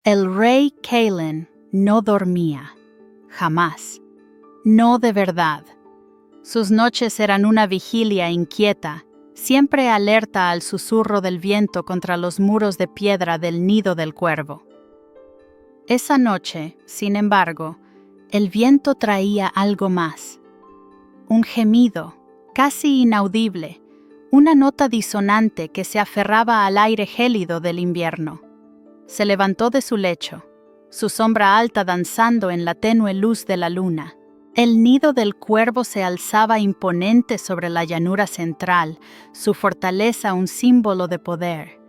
El rey Kaelin no dormía, jamás, no de verdad. Sus noches eran una vigilia inquieta, siempre alerta al susurro del viento contra los muros de piedra del nido del cuervo. Esa noche, sin embargo, el viento traía algo más. Un gemido, casi inaudible, una nota disonante que se aferraba al aire gélido del invierno. Se levantó de su lecho, su sombra alta danzando en la tenue luz de la luna. El nido del cuervo se alzaba imponente sobre la llanura central, su fortaleza un símbolo de poder.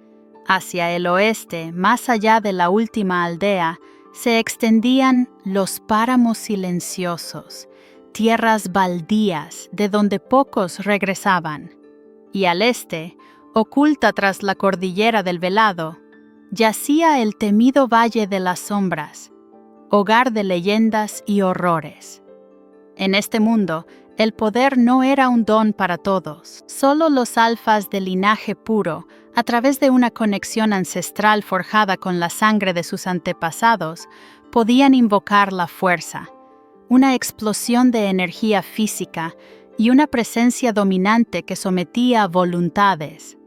Hacia el oeste, más allá de la última aldea, se extendían los páramos silenciosos, tierras baldías de donde pocos regresaban. Y al este, oculta tras la cordillera del Velado, yacía el temido Valle de las Sombras, hogar de leyendas y horrores. En este mundo, el poder no era un don para todos. Solo los alfas de linaje puro, a través de una conexión ancestral forjada con la sangre de sus antepasados, podían invocar la fuerza, una explosión de energía física y una presencia dominante que sometía voluntades.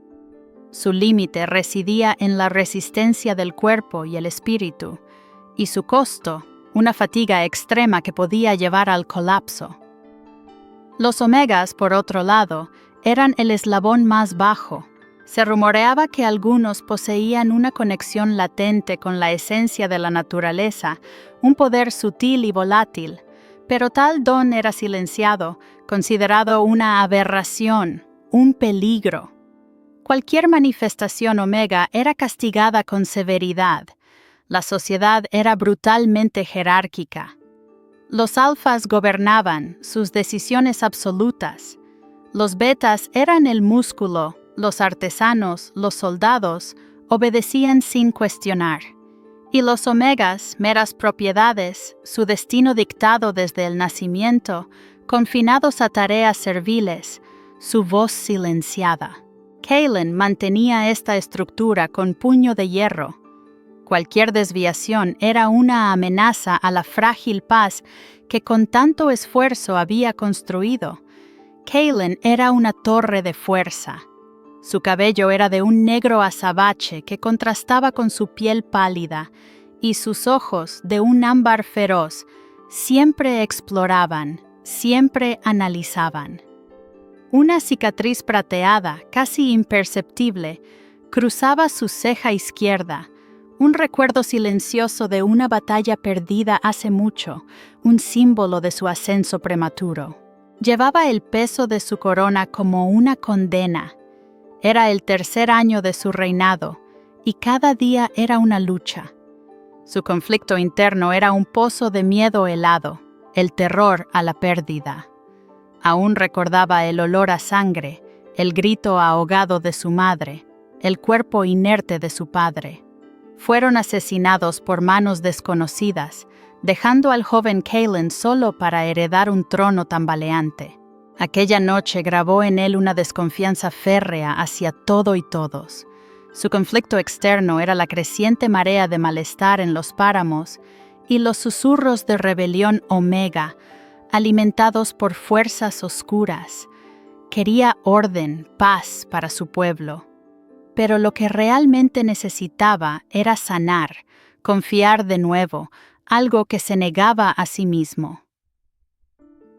Su límite residía en la resistencia del cuerpo y el espíritu, y su costo, una fatiga extrema que podía llevar al colapso. Los Omegas, por otro lado, eran el eslabón más bajo. Se rumoreaba que algunos poseían una conexión latente con la esencia de la naturaleza, un poder sutil y volátil, pero tal don era silenciado, considerado una aberración, un peligro. Cualquier manifestación Omega era castigada con severidad. La sociedad era brutalmente jerárquica. Los alfas gobernaban, sus decisiones absolutas. Los betas eran el músculo, los artesanos, los soldados, obedecían sin cuestionar. Y los omegas, meras propiedades, su destino dictado desde el nacimiento, confinados a tareas serviles, su voz silenciada. Kaelin mantenía esta estructura con puño de hierro. Cualquier desviación era una amenaza a la frágil paz que con tanto esfuerzo había construido. Kaelin era una torre de fuerza. Su cabello era de un negro azabache que contrastaba con su piel pálida, y sus ojos, de un ámbar feroz, siempre exploraban, siempre analizaban. Una cicatriz prateada, casi imperceptible, cruzaba su ceja izquierda, un recuerdo silencioso de una batalla perdida hace mucho, un símbolo de su ascenso prematuro. Llevaba el peso de su corona como una condena. Era el tercer año de su reinado, y cada día era una lucha. Su conflicto interno era un pozo de miedo helado, el terror a la pérdida. Aún recordaba el olor a sangre, el grito ahogado de su madre, el cuerpo inerte de su padre. Fueron asesinados por manos desconocidas, dejando al joven Kaelin solo para heredar un trono tambaleante. Aquella noche grabó en él una desconfianza férrea hacia todo y todos. Su conflicto externo era la creciente marea de malestar en los páramos y los susurros de rebelión Omega, alimentados por fuerzas oscuras. Quería orden, paz para su pueblo. Pero lo que realmente necesitaba era sanar, confiar de nuevo, algo que se negaba a sí mismo.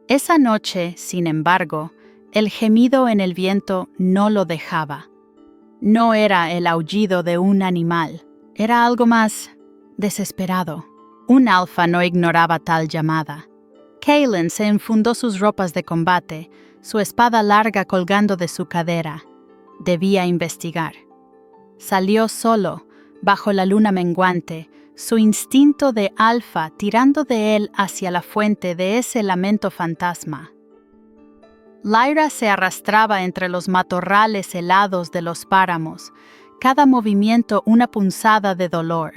Esa noche, sin embargo, el gemido en el viento no lo dejaba. No era el aullido de un animal, era algo más desesperado. Un alfa no ignoraba tal llamada. Kaelin se enfundó sus ropas de combate, su espada larga colgando de su cadera. Debía investigar. Salió solo, bajo la luna menguante, su instinto de alfa tirando de él hacia la fuente de ese lamento fantasma. Lyra se arrastraba entre los matorrales helados de los páramos, cada movimiento una punzada de dolor.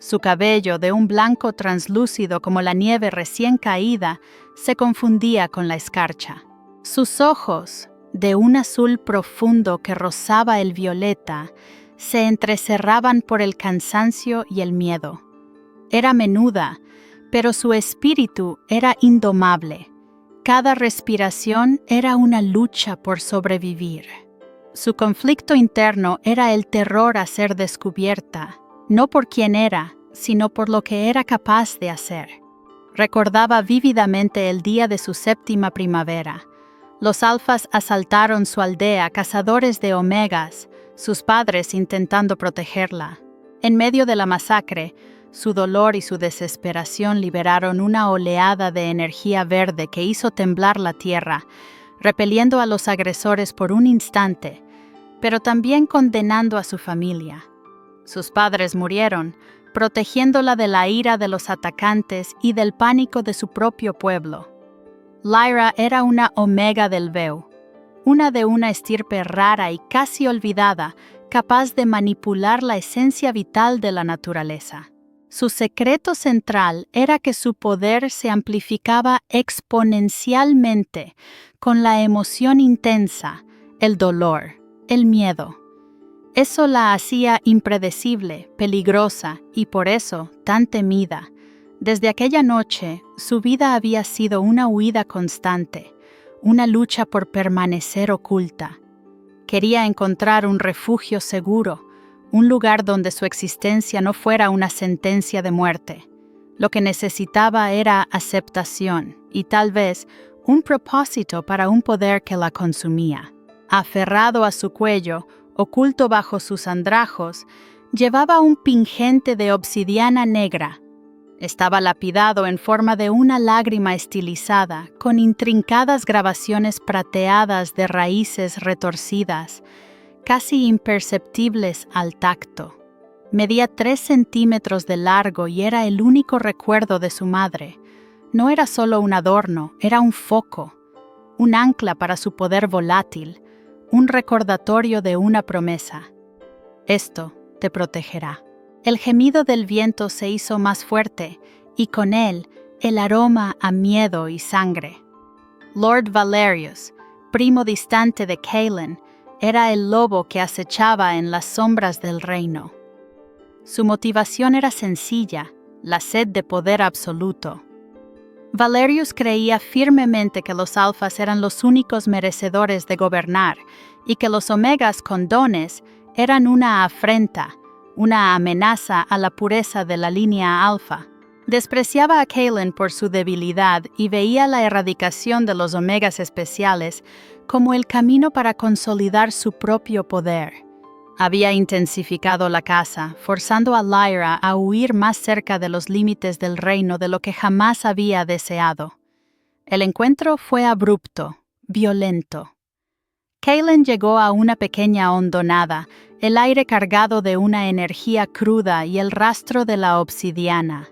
Su cabello, de un blanco translúcido como la nieve recién caída, se confundía con la escarcha. Sus ojos, de un azul profundo que rozaba el violeta, se entrecerraban por el cansancio y el miedo. Era menuda, pero su espíritu era indomable. Cada respiración era una lucha por sobrevivir. Su conflicto interno era el terror a ser descubierta, no por quién era, sino por lo que era capaz de hacer. Recordaba vívidamente el día de su séptima primavera. Los alfas asaltaron su aldea, cazadores de omegas, sus padres intentando protegerla. En medio de la masacre, su dolor y su desesperación liberaron una oleada de energía verde que hizo temblar la tierra, repeliendo a los agresores por un instante, pero también condenando a su familia. Sus padres murieron, protegiéndola de la ira de los atacantes y del pánico de su propio pueblo. Lyra era una omega del Veu, una de una estirpe rara y casi olvidada, capaz de manipular la esencia vital de la naturaleza. Su secreto central era que su poder se amplificaba exponencialmente con la emoción intensa, el dolor, el miedo. Eso la hacía impredecible, peligrosa y por eso tan temida. Desde aquella noche, su vida había sido una huida constante, una lucha por permanecer oculta. Quería encontrar un refugio seguro, un lugar donde su existencia no fuera una sentencia de muerte. Lo que necesitaba era aceptación y tal vez un propósito para un poder que la consumía. Aferrado a su cuello, oculto bajo sus andrajos, llevaba un pingente de obsidiana negra. Estaba lapidado en forma de una lágrima estilizada, con intrincadas grabaciones prateadas de raíces retorcidas, casi imperceptibles al tacto. Medía 3 centímetros de largo y era el único recuerdo de su madre. No era solo un adorno, era un foco, un ancla para su poder volátil, un recordatorio de una promesa. Esto te protegerá. El gemido del viento se hizo más fuerte, y con él el aroma a miedo y sangre. Lord Valerius, primo distante de Kaelin, era el lobo que acechaba en las sombras del reino. Su motivación era sencilla, la sed de poder absoluto. Valerius creía firmemente que los alfas eran los únicos merecedores de gobernar y que los omegas con dones eran una afrenta, una amenaza a la pureza de la línea alfa. Despreciaba a Kaelin por su debilidad y veía la erradicación de los omegas especiales como el camino para consolidar su propio poder. Había intensificado la caza, forzando a Lyra a huir más cerca de los límites del reino de lo que jamás había deseado. El encuentro fue abrupto, violento. Kaelin llegó a una pequeña hondonada, el aire cargado de una energía cruda y el rastro de la obsidiana.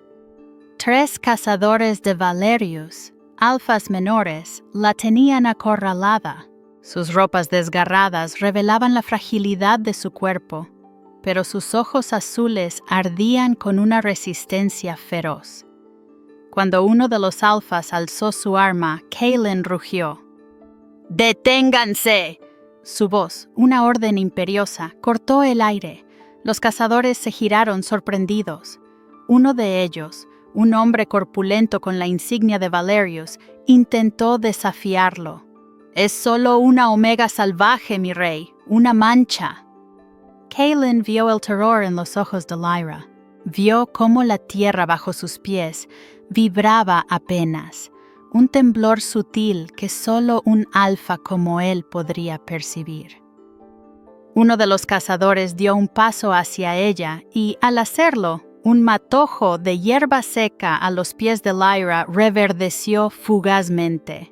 3 cazadores de Valerius, alfas menores, la tenían acorralada. Sus ropas desgarradas revelaban la fragilidad de su cuerpo, pero sus ojos azules ardían con una resistencia feroz. Cuando uno de los alfas alzó su arma, Kaelin rugió. ¡Deténganse! Su voz, una orden imperiosa, cortó el aire. Los cazadores se giraron sorprendidos. Uno de ellos, un hombre corpulento con la insignia de Valerius, intentó desafiarlo. «Es solo una omega salvaje, mi rey, una mancha». Kaelin vio el terror en los ojos de Lyra. Vio cómo la tierra bajo sus pies vibraba apenas, un temblor sutil que solo un alfa como él podría percibir. Uno de los cazadores dio un paso hacia ella y, al hacerlo, un matojo de hierba seca a los pies de Lyra reverdeció fugazmente.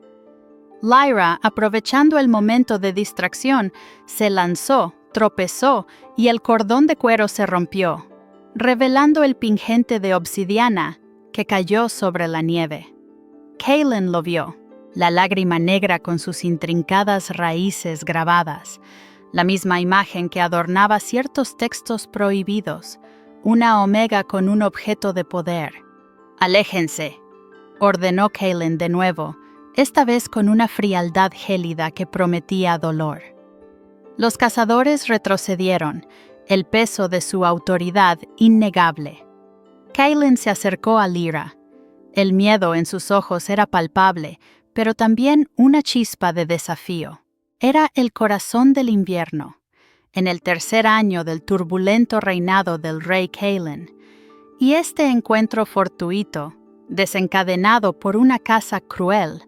Lyra, aprovechando el momento de distracción, se lanzó, tropezó y el cordón de cuero se rompió, revelando el pingente de obsidiana que cayó sobre la nieve. Kaelin lo vio, la lágrima negra con sus intrincadas raíces grabadas, la misma imagen que adornaba ciertos textos prohibidos, una omega con un objeto de poder. «Aléjense», ordenó Kaelin de nuevo, esta vez con una frialdad gélida que prometía dolor. Los cazadores retrocedieron, el peso de su autoridad innegable. Kaylin se acercó a Lyra. El miedo en sus ojos era palpable, pero también una chispa de desafío. Era el corazón del invierno, en el tercer año del turbulento reinado del rey Kaylin, y este encuentro fortuito, desencadenado por una caza cruel,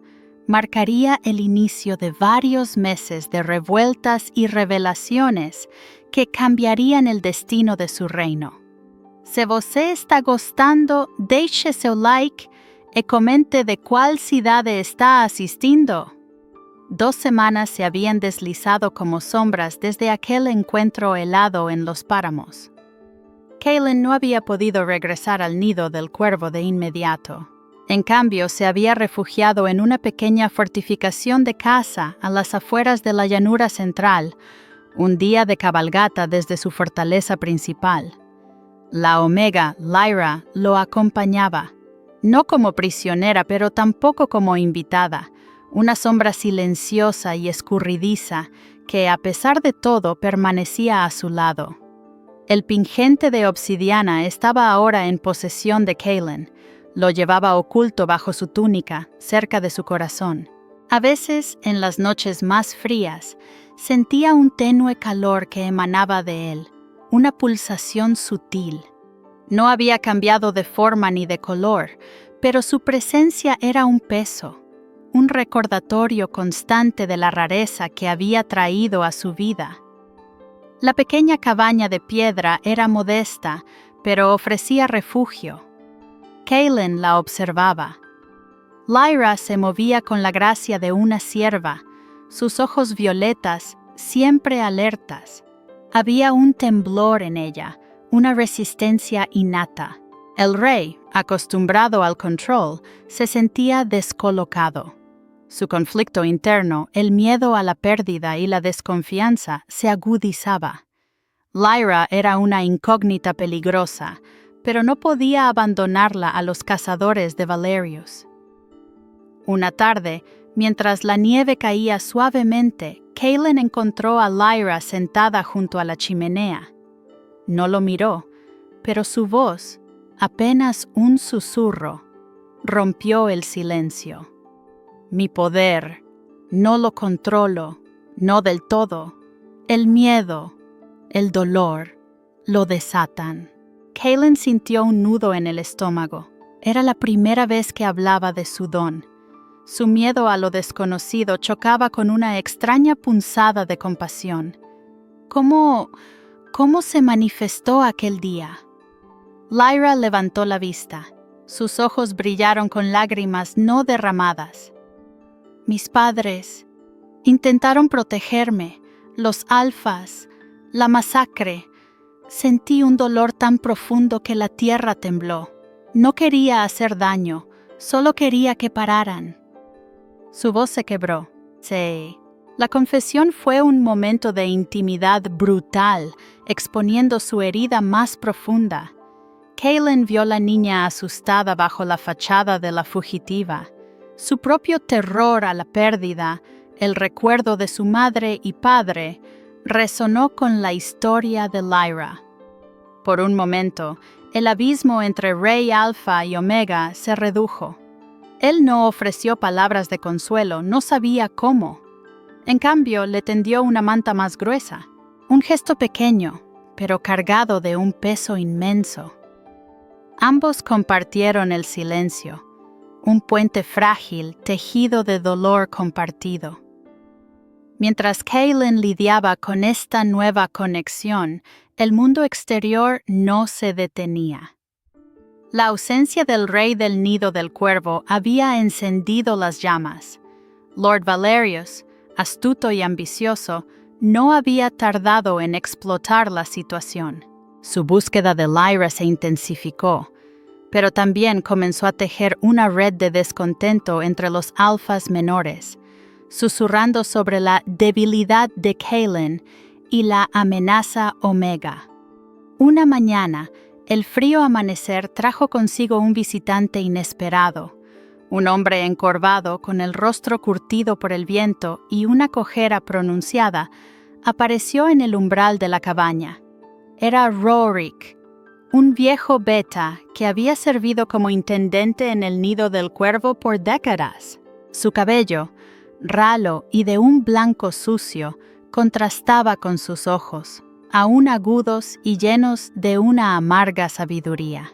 marcaría el inicio de varios meses de revueltas y revelaciones que cambiarían el destino de su reino. Se você está gostando, deixe seu like e comente de cuál cidade está asistindo. 2 semanas se habían deslizado como sombras desde aquel encuentro helado en los páramos. Kaylin no había podido regresar al nido del cuervo de inmediato. En cambio, se había refugiado en una pequeña fortificación de caza a las afueras de la llanura central, un día de cabalgata desde su fortaleza principal. La Omega, Lyra, lo acompañaba, no como prisionera, pero tampoco como invitada, una sombra silenciosa y escurridiza que, a pesar de todo, permanecía a su lado. El pingente de obsidiana estaba ahora en posesión de Kaylin. Lo llevaba oculto bajo su túnica, cerca de su corazón. A veces, en las noches más frías, sentía un tenue calor que emanaba de él, una pulsación sutil. No había cambiado de forma ni de color, pero su presencia era un peso, un recordatorio constante de la rareza que había traído a su vida. La pequeña cabaña de piedra era modesta, pero ofrecía refugio. Kaylin la observaba. Lyra se movía con la gracia de una cierva, sus ojos violetas siempre alertas. Había un temblor en ella, una resistencia innata. El rey, acostumbrado al control, se sentía descolocado. Su conflicto interno, el miedo a la pérdida y la desconfianza, se agudizaba. Lyra era una incógnita peligrosa, pero no podía abandonarla a los cazadores de Valerius. Una tarde, mientras la nieve caía suavemente, Kaylin encontró a Lyra sentada junto a la chimenea. No lo miró, pero su voz, apenas un susurro, rompió el silencio. Mi poder, no lo controlo, no del todo. El miedo, el dolor, lo desatan. Kaylin sintió un nudo en el estómago. Era la primera vez que hablaba de su don. Su miedo a lo desconocido chocaba con una extraña punzada de compasión. ¿Cómo se manifestó aquel día? Lyra levantó la vista. Sus ojos brillaron con lágrimas no derramadas. Mis padres intentaron protegerme, los alfas, la masacre. Sentí un dolor tan profundo que la tierra tembló. No quería hacer daño, solo quería que pararan. Su voz se quebró. Sí. La confesión fue un momento de intimidad brutal, exponiendo su herida más profunda. Kaylin vio a la niña asustada bajo la fachada de la fugitiva. Su propio terror a la pérdida, el recuerdo de su madre y padre, resonó con la historia de Lyra. Por un momento, el abismo entre Rey Alfa y Omega se redujo. Él no ofreció palabras de consuelo, no sabía cómo. En cambio, le tendió una manta más gruesa, un gesto pequeño, pero cargado de un peso inmenso. Ambos compartieron el silencio, un puente frágil tejido de dolor compartido. Mientras Kaylin lidiaba con esta nueva conexión, el mundo exterior no se detenía. La ausencia del rey del nido del cuervo había encendido las llamas. Lord Valerius, astuto y ambicioso, no había tardado en explotar la situación. Su búsqueda de Lyra se intensificó, pero también comenzó a tejer una red de descontento entre los alfas menores, susurrando sobre la debilidad de Kaylin y la amenaza Omega. Una mañana, el frío amanecer trajo consigo un visitante inesperado, un hombre encorvado con el rostro curtido por el viento y una cojera pronunciada, apareció en el umbral de la cabaña. era Rorik, un viejo beta que había servido como intendente en el nido del cuervo por décadas. Su cabello, ralo y de un blanco sucio, contrastaba con sus ojos, aún agudos y llenos de una amarga sabiduría.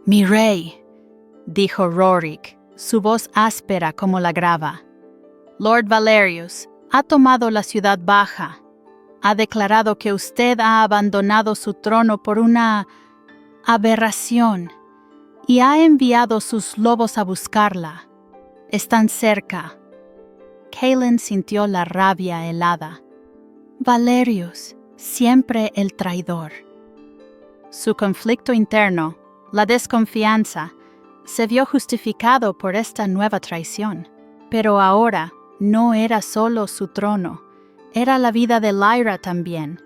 «Mi rey», dijo Rorik, su voz áspera como la grava. «Lord Valerius ha tomado la ciudad baja. Ha declarado que usted ha abandonado su trono por una aberración y ha enviado sus lobos a buscarla. Están cerca». Kaelin sintió la rabia helada. Valerius, siempre el traidor. Su conflicto interno, la desconfianza, se vio justificado por esta nueva traición. Pero ahora no era solo su trono, era la vida de Lyra también.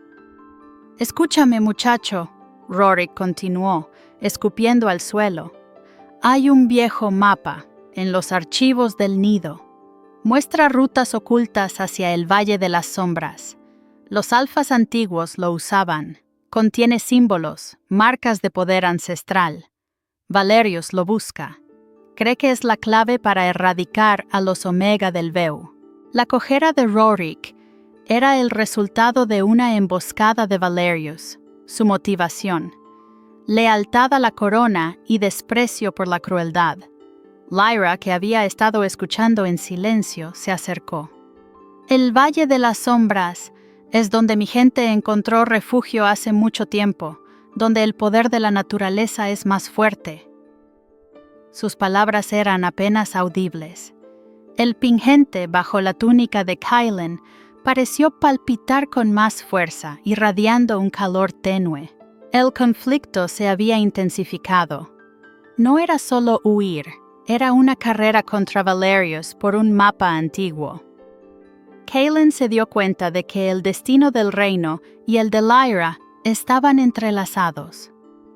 «Escúchame, muchacho», Rorik continuó, escupiendo al suelo. «Hay un viejo mapa en los archivos del nido. Muestra rutas ocultas hacia el Valle de las Sombras. Los alfas antiguos lo usaban. Contiene símbolos, marcas de poder ancestral. Valerius lo busca. Cree que es la clave para erradicar a los Omega del Veu». La cojera de Rorik era el resultado de una emboscada de Valerius, su motivación, lealtad a la corona y desprecio por la crueldad. Lyra, que había estado escuchando en silencio, se acercó. «El Valle de las Sombras es donde mi gente encontró refugio hace mucho tiempo, donde el poder de la naturaleza es más fuerte». Sus palabras eran apenas audibles. El pingente bajo la túnica de Kaelin pareció palpitar con más fuerza, irradiando un calor tenue. El conflicto se había intensificado. No era solo huir, era una carrera contra Valerius por un mapa antiguo. Kaelin se dio cuenta de que el destino del reino y el de Lyra estaban entrelazados.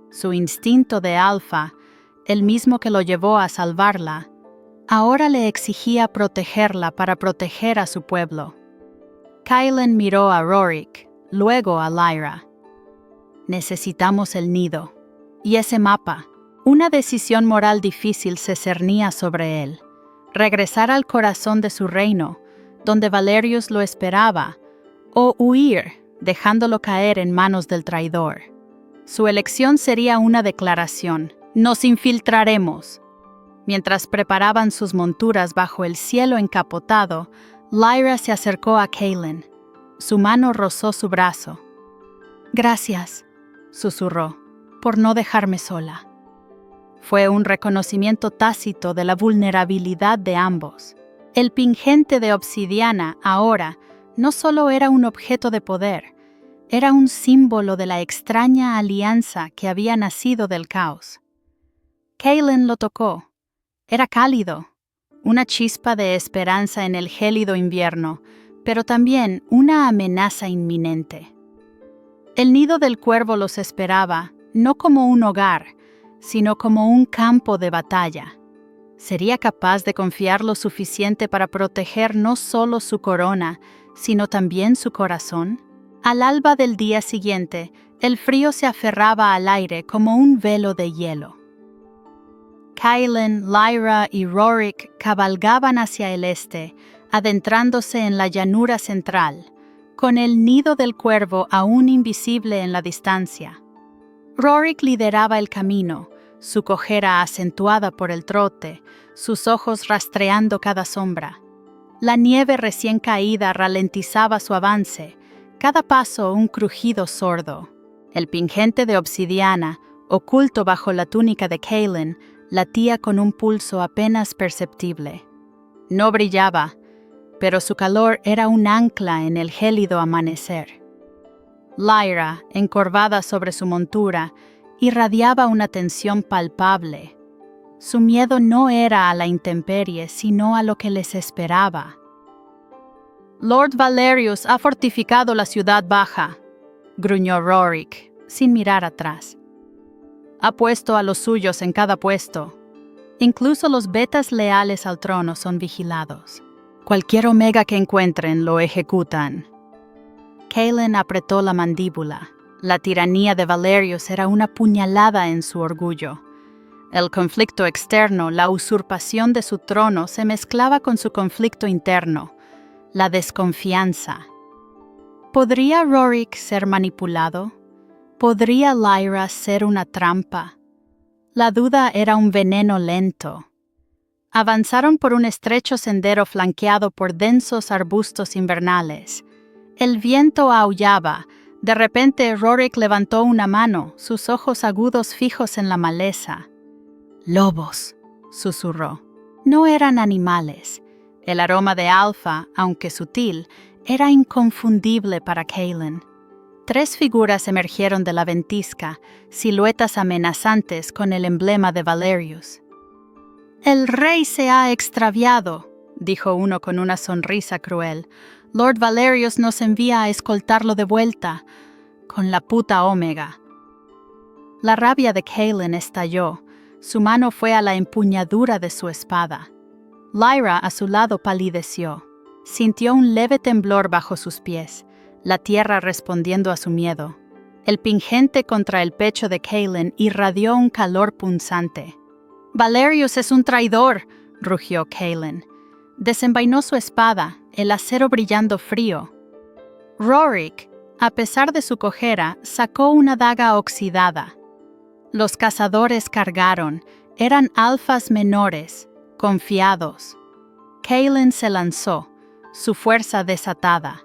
Su instinto de alfa, el mismo que lo llevó a salvarla, ahora le exigía protegerla para proteger a su pueblo. Kaelin miró a Rorik, luego a Lyra. «Necesitamos el nido. Y ese mapa». Una decisión moral difícil se cernía sobre él. Regresar al corazón de su reino, donde Valerius lo esperaba, o huir, dejándolo caer en manos del traidor. Su elección sería una declaración: «Nos infiltraremos». Mientras preparaban sus monturas bajo el cielo encapotado, Lyra se acercó a Kaelin. Su mano rozó su brazo. «Gracias», susurró, «por no dejarme sola». Fue un reconocimiento tácito de la vulnerabilidad de ambos. El pingente de obsidiana ahora no solo era un objeto de poder, era un símbolo de la extraña alianza que había nacido del caos. Kaelin lo tocó. Era cálido, una chispa de esperanza en el gélido invierno, pero también una amenaza inminente. El nido del cuervo los esperaba, no como un hogar, sino como un campo de batalla. ¿Sería capaz de confiar lo suficiente para proteger no solo su corona, sino también su corazón? Al alba del día siguiente, el frío se aferraba al aire como un velo de hielo. Kaelin, Lyra y Rorik cabalgaban hacia el este, adentrándose en la llanura central, con el nido del cuervo aún invisible en la distancia. Rorik lideraba el camino, su cojera acentuada por el trote, sus ojos rastreando cada sombra. La nieve recién caída ralentizaba su avance, cada paso un crujido sordo. El pingente de obsidiana, oculto bajo la túnica de Kaelin, latía con un pulso apenas perceptible. No brillaba, pero su calor era un ancla en el gélido amanecer. Lyra, encorvada sobre su montura, irradiaba una tensión palpable. Su miedo no era a la intemperie, sino a lo que les esperaba. «Lord Valerius ha fortificado la ciudad baja», gruñó Rorik, sin mirar atrás. «Ha puesto a los suyos en cada puesto. Incluso los betas leales al trono son vigilados. Cualquier omega que encuentren lo ejecutan». Kaelin apretó la mandíbula. La tiranía de Valerius era una puñalada en su orgullo. El conflicto externo, la usurpación de su trono, se mezclaba con su conflicto interno, la desconfianza. ¿Podría Rorik ser manipulado? ¿Podría Lyra ser una trampa? La duda era un veneno lento. Avanzaron por un estrecho sendero flanqueado por densos arbustos invernales. El viento aullaba. De repente Rorik levantó una mano, sus ojos agudos fijos en la maleza. «Lobos», susurró. No eran animales. El aroma de alfa, aunque sutil, era inconfundible para Kaelin. 3 figuras emergieron de la ventisca, siluetas amenazantes con el emblema de Valerius. «El rey se ha extraviado», dijo uno con una sonrisa cruel. «Lord Valerius nos envía a escoltarlo de vuelta, con la puta Omega». La rabia de Kaelin estalló. Su mano fue a la empuñadura de su espada. Lyra a su lado palideció. Sintió un leve temblor bajo sus pies, la tierra respondiendo a su miedo. El pingente contra el pecho de Kaelin irradió un calor punzante. «Valerius es un traidor», rugió Kaelin. Desenvainó su espada, el acero brillando frío. Rorik, a pesar de su cojera, sacó una daga oxidada. Los cazadores cargaron. Eran alfas menores, confiados. Kaelin se lanzó, su fuerza desatada.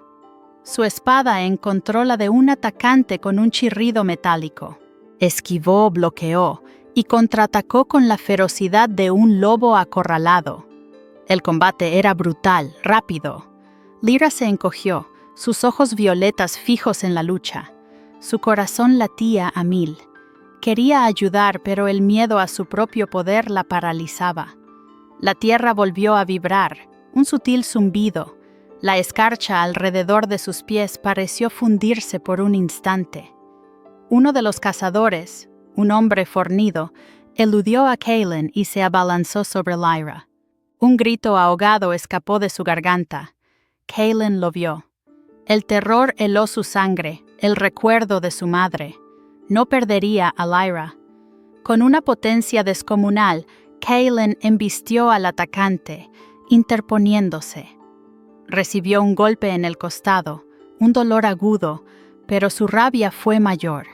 Su espada encontró la de un atacante con un chirrido metálico. Esquivó, bloqueó y contraatacó con la ferocidad de un lobo acorralado. El combate era brutal, rápido. Lyra se encogió, sus ojos violetas fijos en la lucha. Su corazón latía a 1000. Quería ayudar, pero el miedo a su propio poder la paralizaba. La tierra volvió a vibrar, un sutil zumbido. La escarcha alrededor de sus pies pareció fundirse por un instante. Uno de los cazadores, un hombre fornido, eludió a Kaelin y se abalanzó sobre Lyra. Un grito ahogado escapó de su garganta. Kaelin lo vio. El terror heló su sangre, el recuerdo de su madre. No perdería a Lyra. Con una potencia descomunal, Kaelin embistió al atacante, interponiéndose. Recibió un golpe en el costado, un dolor agudo, pero su rabia fue mayor.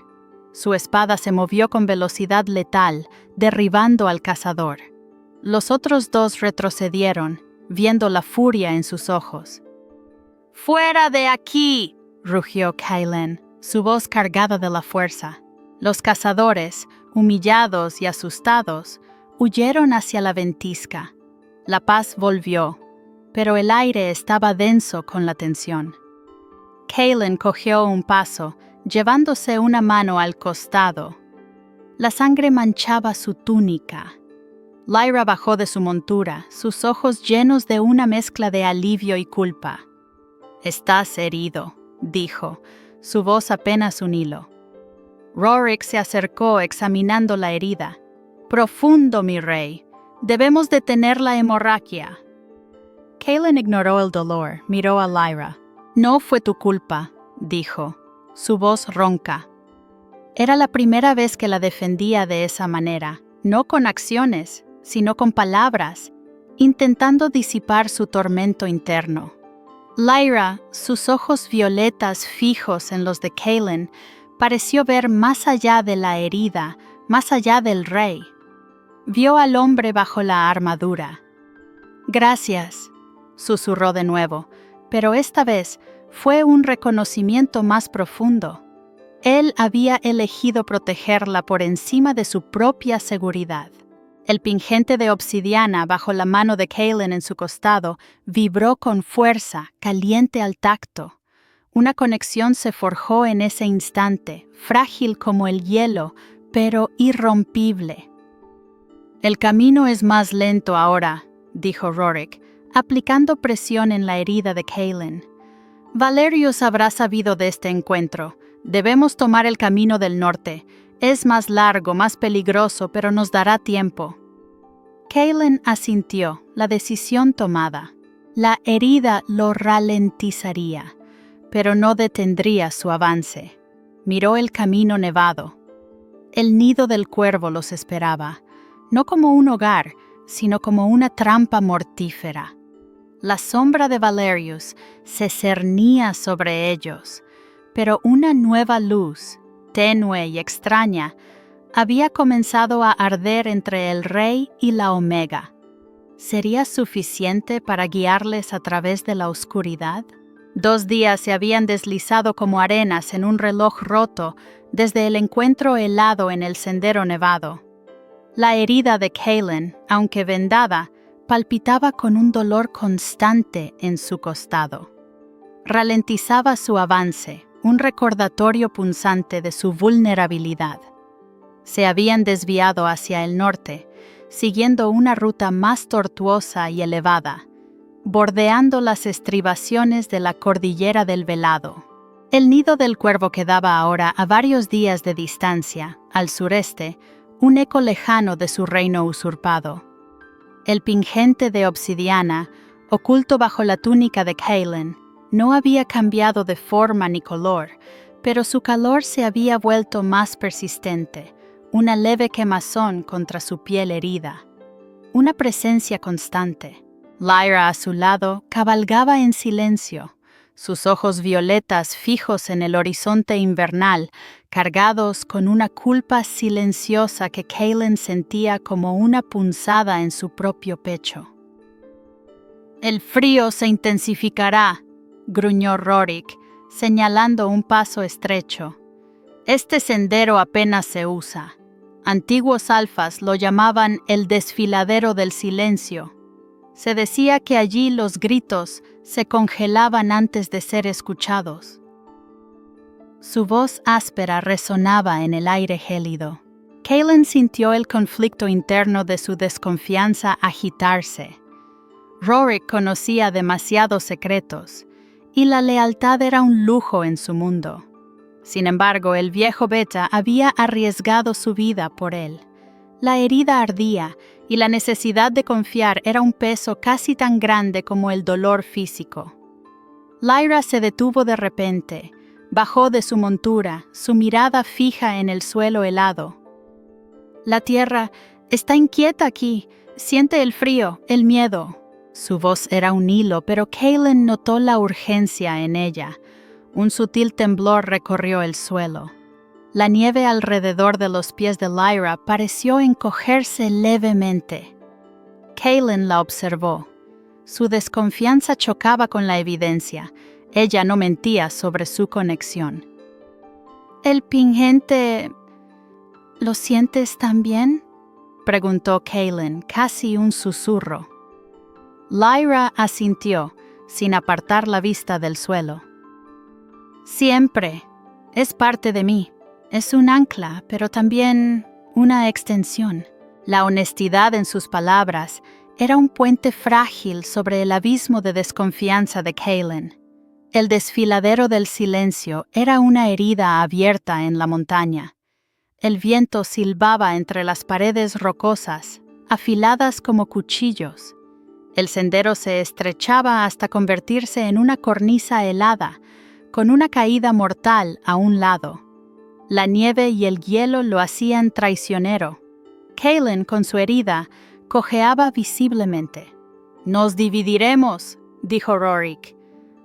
Su espada se movió con velocidad letal, derribando al cazador. Los otros 2 retrocedieron, viendo la furia en sus ojos. «¡Fuera de aquí!», rugió Kaelin, su voz cargada de la fuerza. Los cazadores, humillados y asustados, huyeron hacia la ventisca. La paz volvió, pero el aire estaba denso con la tensión. Kaelin cogió un paso, llevándose una mano al costado. La sangre manchaba su túnica. Lyra bajó de su montura, sus ojos llenos de una mezcla de alivio y culpa. «Estás herido», dijo, su voz apenas un hilo. Rorik se acercó examinando la herida. «Profundo, mi rey. Debemos detener la hemorragia». Kaelin ignoró el dolor, miró a Lyra. «No fue tu culpa», dijo, su voz ronca. Era la primera vez que la defendía de esa manera, no con acciones, sino con palabras, intentando disipar su tormento interno. Lyra, sus ojos violetas fijos en los de Kaelin, pareció ver más allá de la herida, más allá del rey. Vio al hombre bajo la armadura. «Gracias», susurró de nuevo, pero esta vez fue un reconocimiento más profundo. Él había elegido protegerla por encima de su propia seguridad. El pingente de obsidiana bajo la mano de Kaelin en su costado vibró con fuerza, caliente al tacto. Una conexión se forjó en ese instante, frágil como el hielo, pero irrompible. «El camino es más lento ahora», dijo Rorik, aplicando presión en la herida de Kaelin. «Valerius habrá sabido de este encuentro. Debemos tomar el camino del norte. Es más largo, más peligroso, pero nos dará tiempo». Kaelin asintió, la decisión tomada. La herida lo ralentizaría, pero no detendría su avance. Miró el camino nevado. El nido del cuervo los esperaba, no como un hogar, sino como una trampa mortífera. La sombra de Valerius se cernía sobre ellos, pero una nueva luz, tenue y extraña, había comenzado a arder entre el Rey y la Omega. ¿Sería suficiente para guiarles a través de la oscuridad? 2 días se habían deslizado como arenas en un reloj roto desde el encuentro helado en el sendero nevado. La herida de Kaelin, aunque vendada, palpitaba con un dolor constante en su costado. Ralentizaba su avance, un recordatorio punzante de su vulnerabilidad. Se habían desviado hacia el norte, siguiendo una ruta más tortuosa y elevada, bordeando las estribaciones de la cordillera del Velado. El nido del cuervo quedaba ahora a varios días de distancia, al sureste, un eco lejano de su reino usurpado. El pingente de obsidiana, oculto bajo la túnica de Kaelin, no había cambiado de forma ni color, pero su calor se había vuelto más persistente, una leve quemazón contra su piel herida. Una presencia constante. Lyra a su lado cabalgaba en silencio, sus ojos violetas fijos en el horizonte invernal, cargados con una culpa silenciosa que Kaelin sentía como una punzada en su propio pecho. «El frío se intensificará», gruñó Rorik, señalando un paso estrecho. «Este sendero apenas se usa. Antiguos alfas lo llamaban el desfiladero del silencio. Se decía que allí los gritos se congelaban antes de ser escuchados». Su voz áspera resonaba en el aire gélido. Kaelin sintió el conflicto interno de su desconfianza agitarse. Rorik conocía demasiados secretos, y la lealtad era un lujo en su mundo. Sin embargo, el viejo Beta había arriesgado su vida por él. La herida ardía, y la necesidad de confiar era un peso casi tan grande como el dolor físico. Lyra se detuvo de repente, bajó de su montura, su mirada fija en el suelo helado. «La tierra está inquieta aquí, siente el frío, el miedo». Su voz era un hilo, pero Kaelin notó la urgencia en ella. Un sutil temblor recorrió el suelo. La nieve alrededor de los pies de Lyra pareció encogerse levemente. Kaelin la observó. Su desconfianza chocaba con la evidencia. Ella no mentía sobre su conexión. «¿El pingente... ¿lo sientes también?», preguntó Kaelin, casi un susurro. Lyra asintió, sin apartar la vista del suelo. «Siempre. Es parte de mí. Es un ancla, pero también una extensión». La honestidad en sus palabras era un puente frágil sobre el abismo de desconfianza de Kaelin. El desfiladero del silencio era una herida abierta en la montaña. El viento silbaba entre las paredes rocosas, afiladas como cuchillos. El sendero se estrechaba hasta convertirse en una cornisa helada, con una caída mortal a un lado. La nieve y el hielo lo hacían traicionero. Kaelin, con su herida, cojeaba visiblemente. «Nos dividiremos», dijo Rorik.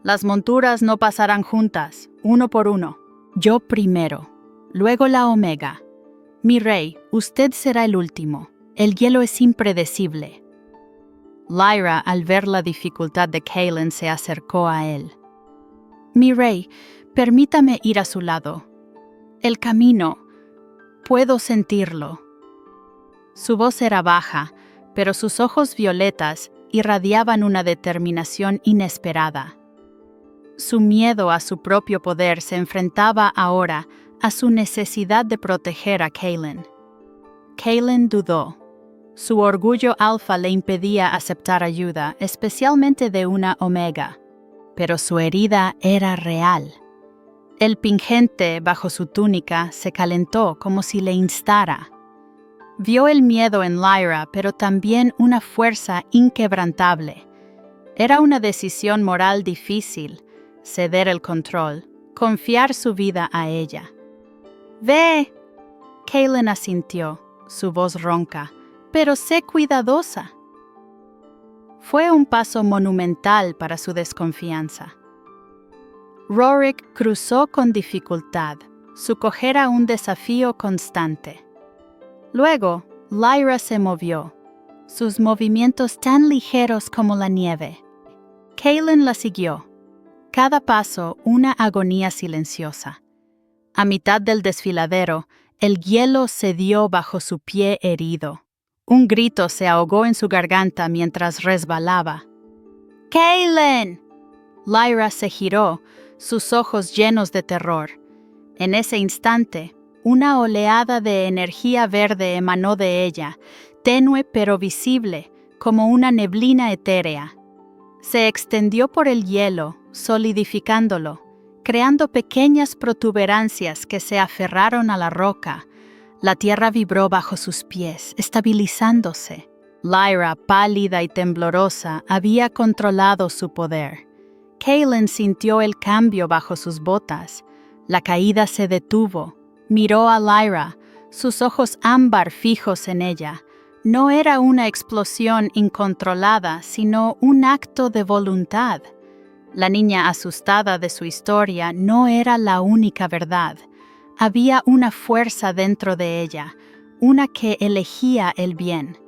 «Las monturas no pasarán juntas, uno por uno. Yo primero, luego la Omega. Mi rey, usted será el último. El hielo es impredecible». Lyra, al ver la dificultad de Kaelin, se acercó a él. «Mi rey, permítame ir a su lado. El camino, puedo sentirlo». Su voz era baja, pero sus ojos violetas irradiaban una determinación inesperada. Su miedo a su propio poder se enfrentaba ahora a su necesidad de proteger a Kaelin. Kaelin dudó. Su orgullo alfa le impedía aceptar ayuda, especialmente de una Omega, pero su herida era real. El pingente bajo su túnica se calentó como si le instara. Vio el miedo en Lyra, pero también una fuerza inquebrantable. Era una decisión moral difícil, ceder el control, confiar su vida a ella. Ve. Kaylin asintió, su voz ronca. Pero sé cuidadosa. Fue un paso monumental para su desconfianza. Rorik cruzó con dificultad, su cojera un desafío constante. Luego, Lyra se movió, sus movimientos tan ligeros como la nieve. Kaylin la siguió, cada paso una agonía silenciosa. A mitad del desfiladero, el hielo cedió bajo su pie herido. Un grito se ahogó en su garganta mientras resbalaba. ¡Kaylin! Lyra se giró, sus ojos llenos de terror. En ese instante, una oleada de energía verde emanó de ella, tenue pero visible, como una neblina etérea. Se extendió por el hielo, solidificándolo, creando pequeñas protuberancias que se aferraron a la roca. La tierra vibró bajo sus pies, estabilizándose. Lyra, pálida y temblorosa, había controlado su poder. Kaylin sintió el cambio bajo sus botas. La caída se detuvo. Miró a Lyra, sus ojos ámbar fijos en ella. No era una explosión incontrolada, sino un acto de voluntad. La niña asustada de su historia no era la única verdad. Había una fuerza dentro de ella, una que elegía el bien.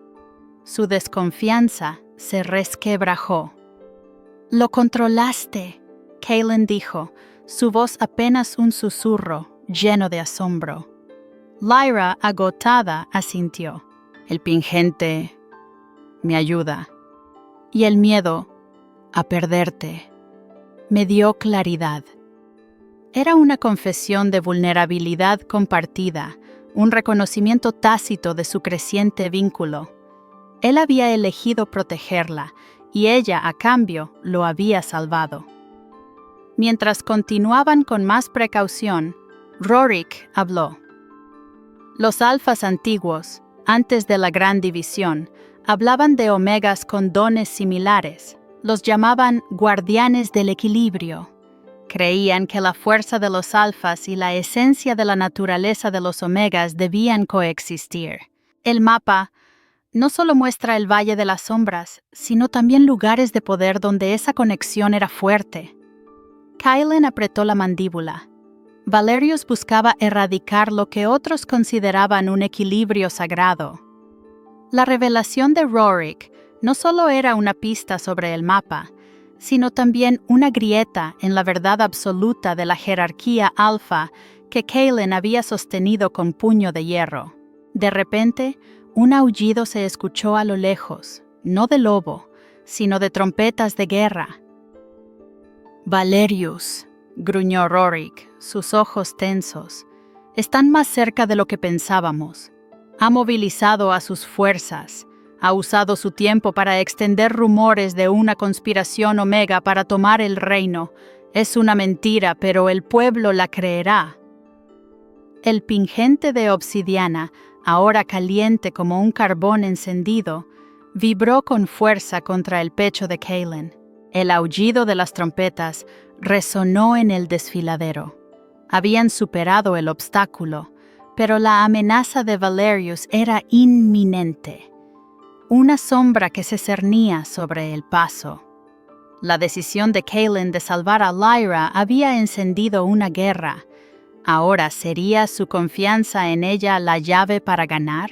Su desconfianza se resquebrajó. «Lo controlaste», Kaylin dijo, su voz apenas un susurro, lleno de asombro. Lyra, agotada, asintió. «El pingente me ayuda. Y el miedo a perderte me dio claridad». Era una confesión de vulnerabilidad compartida, un reconocimiento tácito de su creciente vínculo. Él había elegido protegerla, y ella, a cambio, lo había salvado. Mientras continuaban con más precaución, Rorik habló. Los alfas antiguos, antes de la Gran División, hablaban de omegas con dones similares. Los llamaban guardianes del equilibrio. Creían que la fuerza de los alfas y la esencia de la naturaleza de los omegas debían coexistir. El mapa no solo muestra el Valle de las Sombras, sino también lugares de poder donde esa conexión era fuerte. Kaylin apretó la mandíbula. Valerius buscaba erradicar lo que otros consideraban un equilibrio sagrado. La revelación de Rorik no solo era una pista sobre el mapa, sino también una grieta en la verdad absoluta de la jerarquía alfa que Kaylin había sostenido con puño de hierro. De repente, un aullido se escuchó a lo lejos, no de lobo, sino de trompetas de guerra. «Valerius», gruñó Rorik, sus ojos tensos, «están más cerca de lo que pensábamos. Ha movilizado a sus fuerzas. Ha usado su tiempo para extender rumores de una conspiración omega para tomar el reino. Es una mentira, pero el pueblo la creerá». El pingente de obsidiana, ahora caliente como un carbón encendido, vibró con fuerza contra el pecho de Kaylin. El aullido de las trompetas resonó en el desfiladero. Habían superado el obstáculo, pero la amenaza de Valerius era inminente. Una sombra que se cernía sobre el paso. La decisión de Kaylin de salvar a Lyra había encendido una guerra. ¿Ahora sería su confianza en ella la llave para ganar?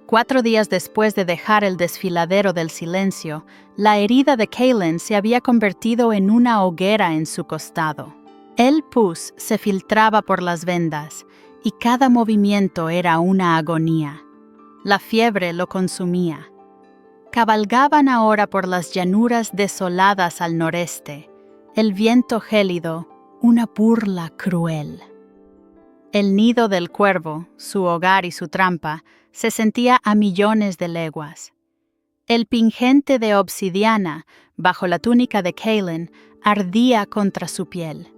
4 días después de dejar el desfiladero del silencio, la herida de Kaylin se había convertido en una hoguera en su costado. El pus se filtraba por las vendas, y cada movimiento era una agonía. La fiebre lo consumía. Cabalgaban ahora por las llanuras desoladas al noreste, el viento gélido, una burla cruel. El nido del cuervo, su hogar y su trampa, se sentía a millones de leguas. El pingente de obsidiana, bajo la túnica de Kaylin, ardía contra su piel.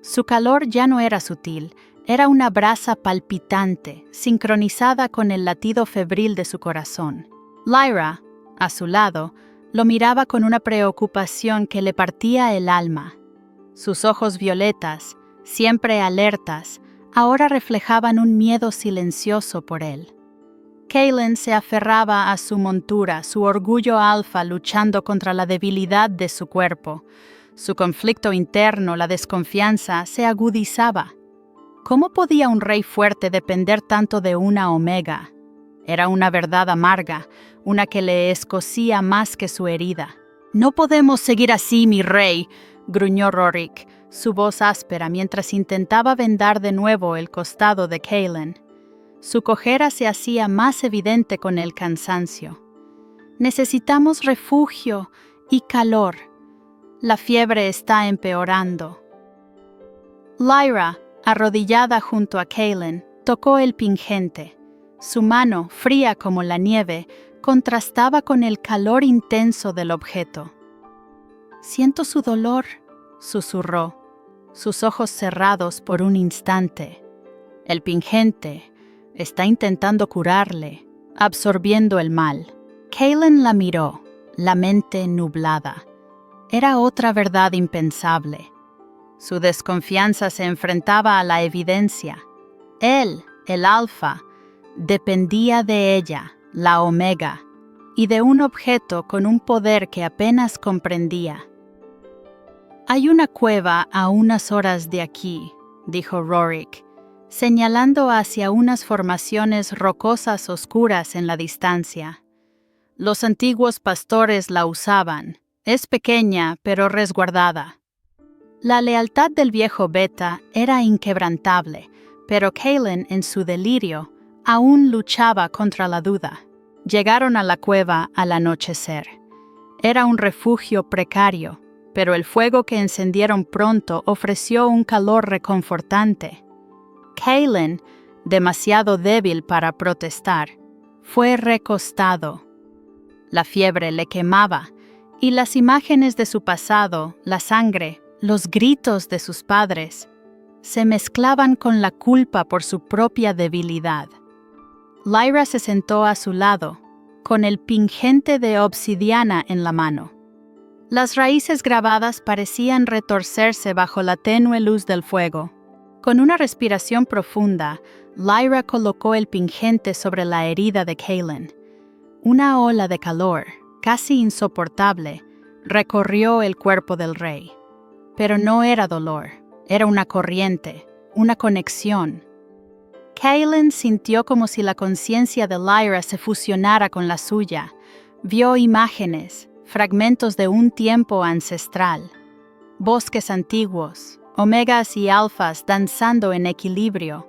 Su calor ya no era sutil, era una brasa palpitante, sincronizada con el latido febril de su corazón. Lyra, a su lado, lo miraba con una preocupación que le partía el alma. Sus ojos violetas, siempre alertas, ahora reflejaban un miedo silencioso por él. Kaelin se aferraba a su montura, su orgullo alfa luchando contra la debilidad de su cuerpo. Su conflicto interno, la desconfianza, se agudizaba. ¿Cómo podía un rey fuerte depender tanto de una omega? Era una verdad amarga, una que le escocía más que su herida. «No podemos seguir así, mi rey», gruñó Rorik, su voz áspera mientras intentaba vendar de nuevo el costado de Kaelin. Su cojera se hacía más evidente con el cansancio. «Necesitamos refugio y calor. La fiebre está empeorando». Lyra, arrodillada junto a Kaelin, tocó el pingente. Su mano, fría como la nieve, contrastaba con el calor intenso del objeto. «Siento su dolor», susurró, sus ojos cerrados por un instante. El pingente está intentando curarle, absorbiendo el mal. Kaelin la miró, la mente nublada. Era otra verdad impensable. Su desconfianza se enfrentaba a la evidencia. Él, el alfa, dependía de ella, la omega, y de un objeto con un poder que apenas comprendía. «Hay una cueva a unas horas de aquí», dijo Rorik, señalando hacia unas formaciones rocosas oscuras en la distancia. Los antiguos pastores la usaban. Es pequeña, pero resguardada. La lealtad del viejo Beta era inquebrantable, pero Kaelin, en su delirio, aún luchaba contra la duda. Llegaron a la cueva al anochecer. Era un refugio precario, pero el fuego que encendieron pronto ofreció un calor reconfortante. Kaelin, demasiado débil para protestar, fue recostado. La fiebre le quemaba, y las imágenes de su pasado, la sangre, los gritos de sus padres, se mezclaban con la culpa por su propia debilidad. Lyra se sentó a su lado, con el pingente de obsidiana en la mano. Las raíces grabadas parecían retorcerse bajo la tenue luz del fuego. Con una respiración profunda, Lyra colocó el pingente sobre la herida de Kaelin. Una ola de calor, casi insoportable, recorrió el cuerpo del rey. Pero no era dolor, era una corriente, una conexión. Kaelin sintió como si la conciencia de Lyra se fusionara con la suya. Vio imágenes, fragmentos de un tiempo ancestral. Bosques antiguos, omegas y alfas danzando en equilibrio,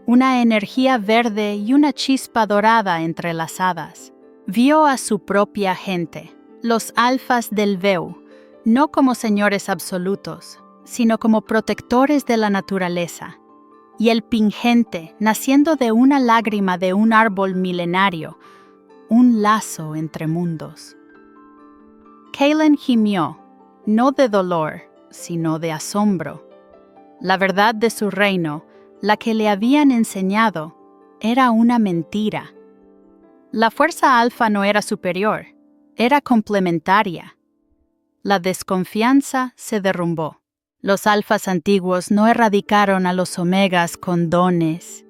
una energía verde y una chispa dorada entrelazadas. Vio a su propia gente, los alfas del Veu, no como señores absolutos, sino como protectores de la naturaleza. Y el pingente, naciendo de una lágrima de un árbol milenario, un lazo entre mundos. Kaelin gimió, no de dolor, sino de asombro. La verdad de su reino, la que le habían enseñado, era una mentira. La fuerza alfa no era superior, era complementaria. La desconfianza se derrumbó. Los alfas antiguos no erradicaron a los omegas con dones,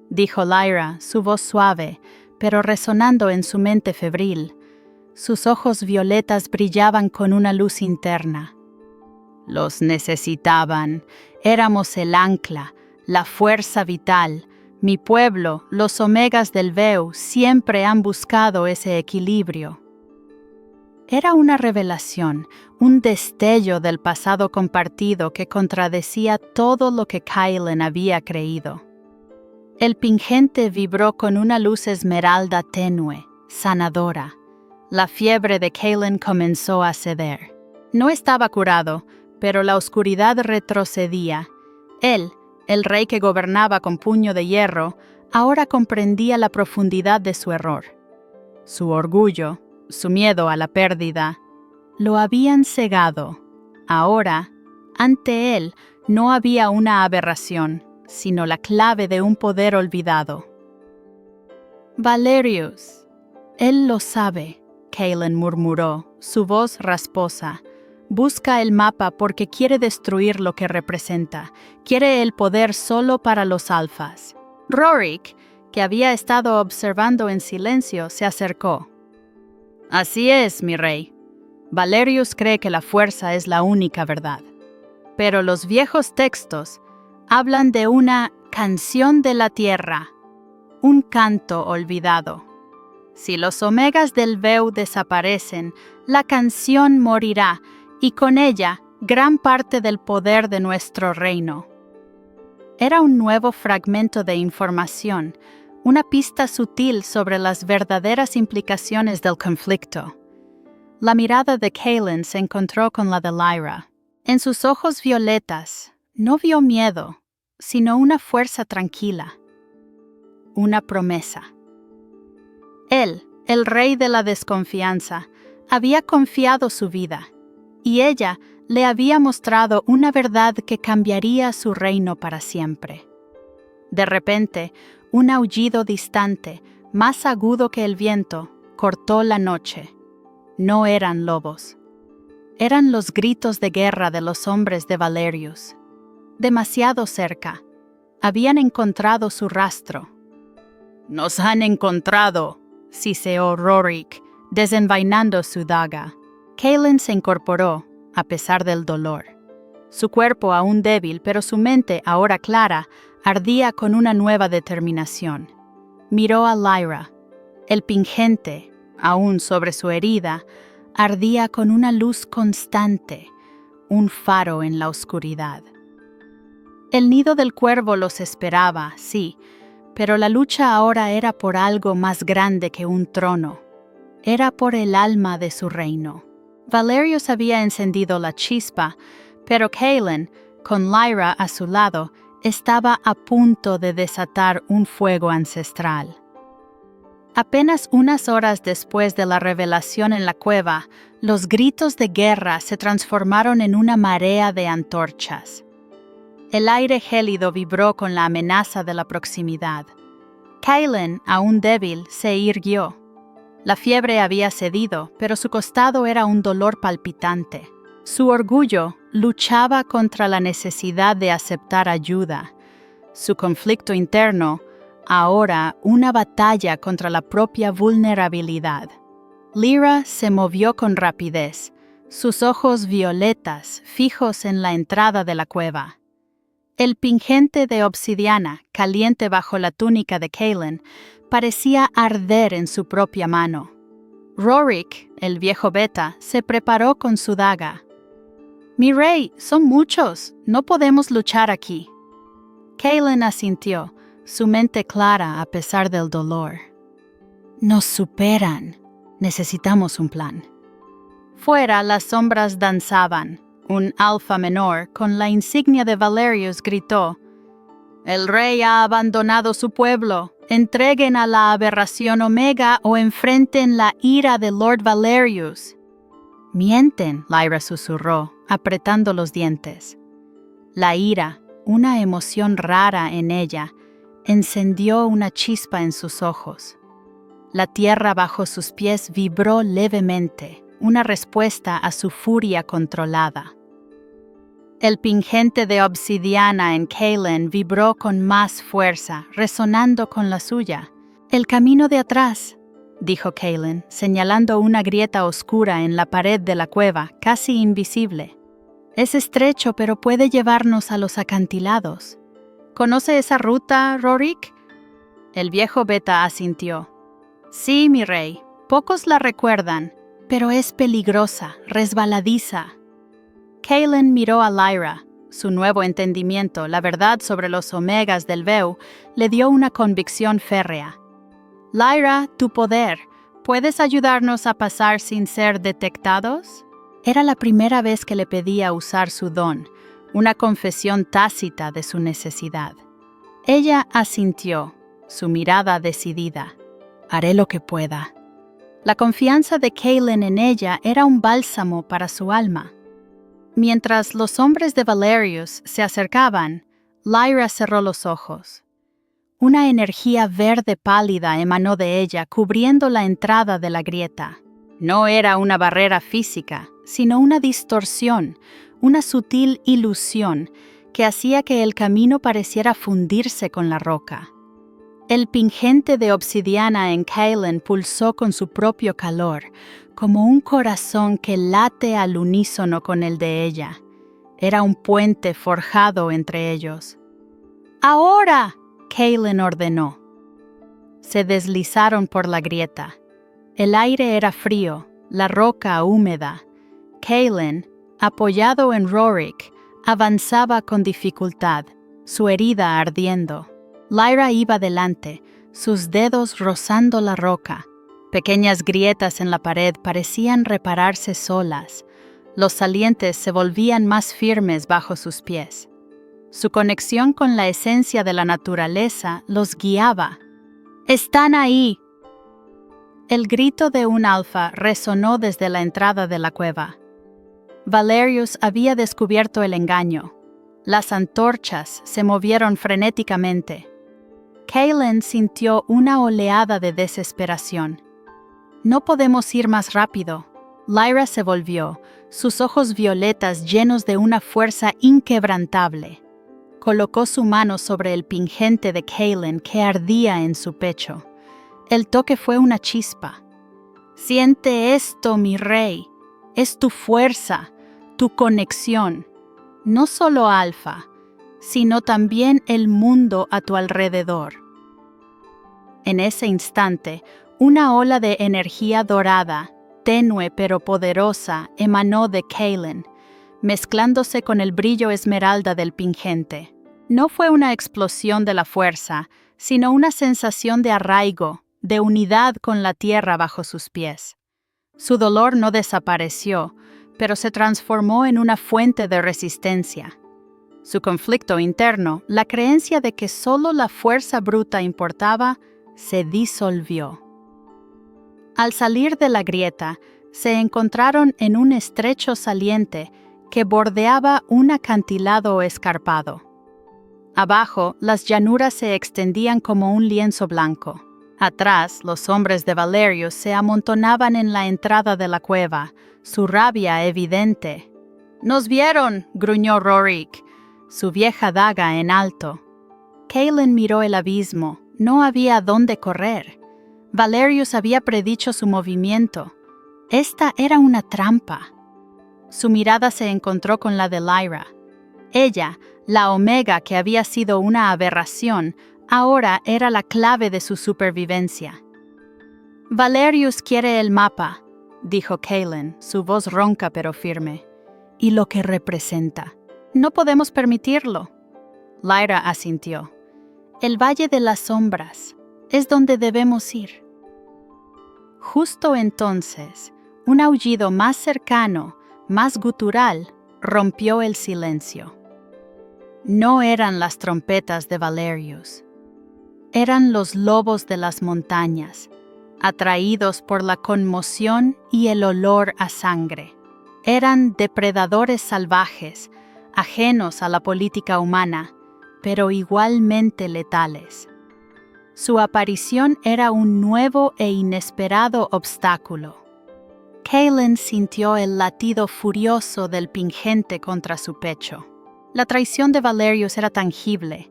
dijo Lyra, su voz suave, pero resonando en su mente febril. Sus ojos violetas brillaban con una luz interna. Los necesitaban. Éramos el ancla, la fuerza vital. Mi pueblo, los omegas del Veu, siempre han buscado ese equilibrio. Era una revelación, un destello del pasado compartido que contradecía todo lo que Kaelin había creído. El pingente vibró con una luz esmeralda tenue, sanadora. La fiebre de Kaelin comenzó a ceder. No estaba curado, pero la oscuridad retrocedía. Él, el rey que gobernaba con puño de hierro, ahora comprendía la profundidad de su error. Su orgullo, su miedo a la pérdida, lo habían cegado. Ahora, ante él, no había una aberración, sino la clave de un poder olvidado. «Valerius, él lo sabe», Kaelin murmuró, su voz rasposa. Busca el mapa porque quiere destruir lo que representa. Quiere el poder solo para los alfas. Rorik, que había estado observando en silencio, se acercó. Así es, mi rey. Valerius cree que la fuerza es la única verdad. Pero los viejos textos hablan de una canción de la tierra, un canto olvidado. Si los omegas del Veu desaparecen, la canción morirá y con ella gran parte del poder de nuestro reino. Era un nuevo fragmento de información, una pista sutil sobre las verdaderas implicaciones del conflicto. La mirada de Kaelin se encontró con la de Lyra. En sus ojos violetas no vio miedo, sino una fuerza tranquila, una promesa. Él, el rey de la desconfianza, había confiado su vida, y ella le había mostrado una verdad que cambiaría su reino para siempre. De repente, un aullido distante, más agudo que el viento, cortó la noche. No eran lobos. Eran los gritos de guerra de los hombres de Valerius. Demasiado cerca. Habían encontrado su rastro. «¡Nos han encontrado!», siseó Rorik, desenvainando su daga. Kaelin se incorporó, a pesar del dolor. Su cuerpo aún débil, pero su mente, ahora clara, ardía con una nueva determinación. Miró a Lyra. El pingente, aún sobre su herida, ardía con una luz constante, un faro en la oscuridad. El nido del cuervo los esperaba, sí, pero la lucha ahora era por algo más grande que un trono. Era por el alma de su reino. Valerius había encendido la chispa, pero Kaelin, con Lyra a su lado, estaba a punto de desatar un fuego ancestral. Apenas unas horas después de la revelación en la cueva, los gritos de guerra se transformaron en una marea de antorchas. El aire gélido vibró con la amenaza de la proximidad. Kaelin, aún débil, se irguió. La fiebre había cedido, pero su costado era un dolor palpitante. Su orgullo luchaba contra la necesidad de aceptar ayuda. Su conflicto interno, ahora una batalla contra la propia vulnerabilidad. Lyra se movió con rapidez, sus ojos violetas fijos en la entrada de la cueva. El pingente de obsidiana, caliente bajo la túnica de Kaelin, parecía arder en su propia mano. Rorik, el viejo beta, se preparó con su daga. «Mi rey, son muchos, no podemos luchar aquí». Kaelin asintió, su mente clara a pesar del dolor. «Nos superan. Necesitamos un plan». Fuera las sombras danzaban. Un alfa menor, con la insignia de Valerius, gritó: «El rey ha abandonado su pueblo. Entreguen a la aberración Omega o enfrenten la ira de Lord Valerius». «Mienten», Lyra susurró, apretando los dientes. La ira, una emoción rara en ella, encendió una chispa en sus ojos. La tierra bajo sus pies vibró levemente, una respuesta a su furia controlada. El pingente de obsidiana en Kaelin vibró con más fuerza, resonando con la suya. «El camino de atrás», dijo Kaelin, señalando una grieta oscura en la pared de la cueva, casi invisible. «Es estrecho, pero puede llevarnos a los acantilados». «¿Conoce esa ruta, Rorik?» El viejo beta asintió. «Sí, mi rey, pocos la recuerdan, pero es peligrosa, resbaladiza». Kaelin miró a Lyra. Su nuevo entendimiento, la verdad sobre los omegas del Veu, le dio una convicción férrea. «Lyra, tu poder, ¿puedes ayudarnos a pasar sin ser detectados?» Era la primera vez que le pedía usar su don, una confesión tácita de su necesidad. Ella asintió, su mirada decidida. «Haré lo que pueda». La confianza de Kaelin en ella era un bálsamo para su alma. Mientras los hombres de Valerius se acercaban, Lyra cerró los ojos. Una energía verde pálida emanó de ella, cubriendo la entrada de la grieta. No era una barrera física, sino una distorsión, una sutil ilusión que hacía que el camino pareciera fundirse con la roca. El pingente de obsidiana en Kaylin pulsó con su propio calor, como un corazón que late al unísono con el de ella. Era un puente forjado entre ellos. ¡Ahora!, Kaylin ordenó. Se deslizaron por la grieta. El aire era frío, la roca húmeda. Kaylin, apoyado en Rorik, avanzaba con dificultad, su herida ardiendo. Lyra iba delante, sus dedos rozando la roca. Pequeñas grietas en la pared parecían repararse solas. Los salientes se volvían más firmes bajo sus pies. Su conexión con la esencia de la naturaleza los guiaba. ¡Están ahí! El grito de un alfa resonó desde la entrada de la cueva. Valerius había descubierto el engaño. Las antorchas se movieron frenéticamente. Kaylin sintió una oleada de desesperación. «No podemos ir más rápido». Lyra se volvió, sus ojos violetas llenos de una fuerza inquebrantable. Colocó su mano sobre el pingente de Kaylin que ardía en su pecho. El toque fue una chispa. «Siente esto, mi rey. Es tu fuerza, tu conexión. No solo Alfa, sino también el mundo a tu alrededor». En ese instante, una ola de energía dorada, tenue pero poderosa, emanó de Kaylin, mezclándose con el brillo esmeralda del pingente. No fue una explosión de la fuerza, sino una sensación de arraigo, de unidad con la tierra bajo sus pies. Su dolor no desapareció, pero se transformó en una fuente de resistencia. Su conflicto interno, la creencia de que solo la fuerza bruta importaba, se disolvió. Al salir de la grieta, se encontraron en un estrecho saliente que bordeaba un acantilado escarpado. Abajo, las llanuras se extendían como un lienzo blanco. Atrás, los hombres de Valerius se amontonaban en la entrada de la cueva, su rabia evidente. «¡Nos vieron!», gruñó Rorik, su vieja daga en alto. Kaylin miró el abismo. No había dónde correr. Valerius había predicho su movimiento. Esta era una trampa. Su mirada se encontró con la de Lyra. Ella, la Omega que había sido una aberración, ahora era la clave de su supervivencia. «Valerius quiere el mapa», dijo Kaylin, su voz ronca pero firme. «Y lo que representa. No podemos permitirlo». Lyra asintió. «El Valle de las Sombras es donde debemos ir». Justo entonces, un aullido más cercano, más gutural, rompió el silencio. No eran las trompetas de Valerius. Eran los lobos de las montañas, atraídos por la conmoción y el olor a sangre. Eran depredadores salvajes, ajenos a la política humana, pero igualmente letales. Su aparición era un nuevo e inesperado obstáculo. Kaylin sintió el latido furioso del pingente contra su pecho. La traición de Valerius era tangible,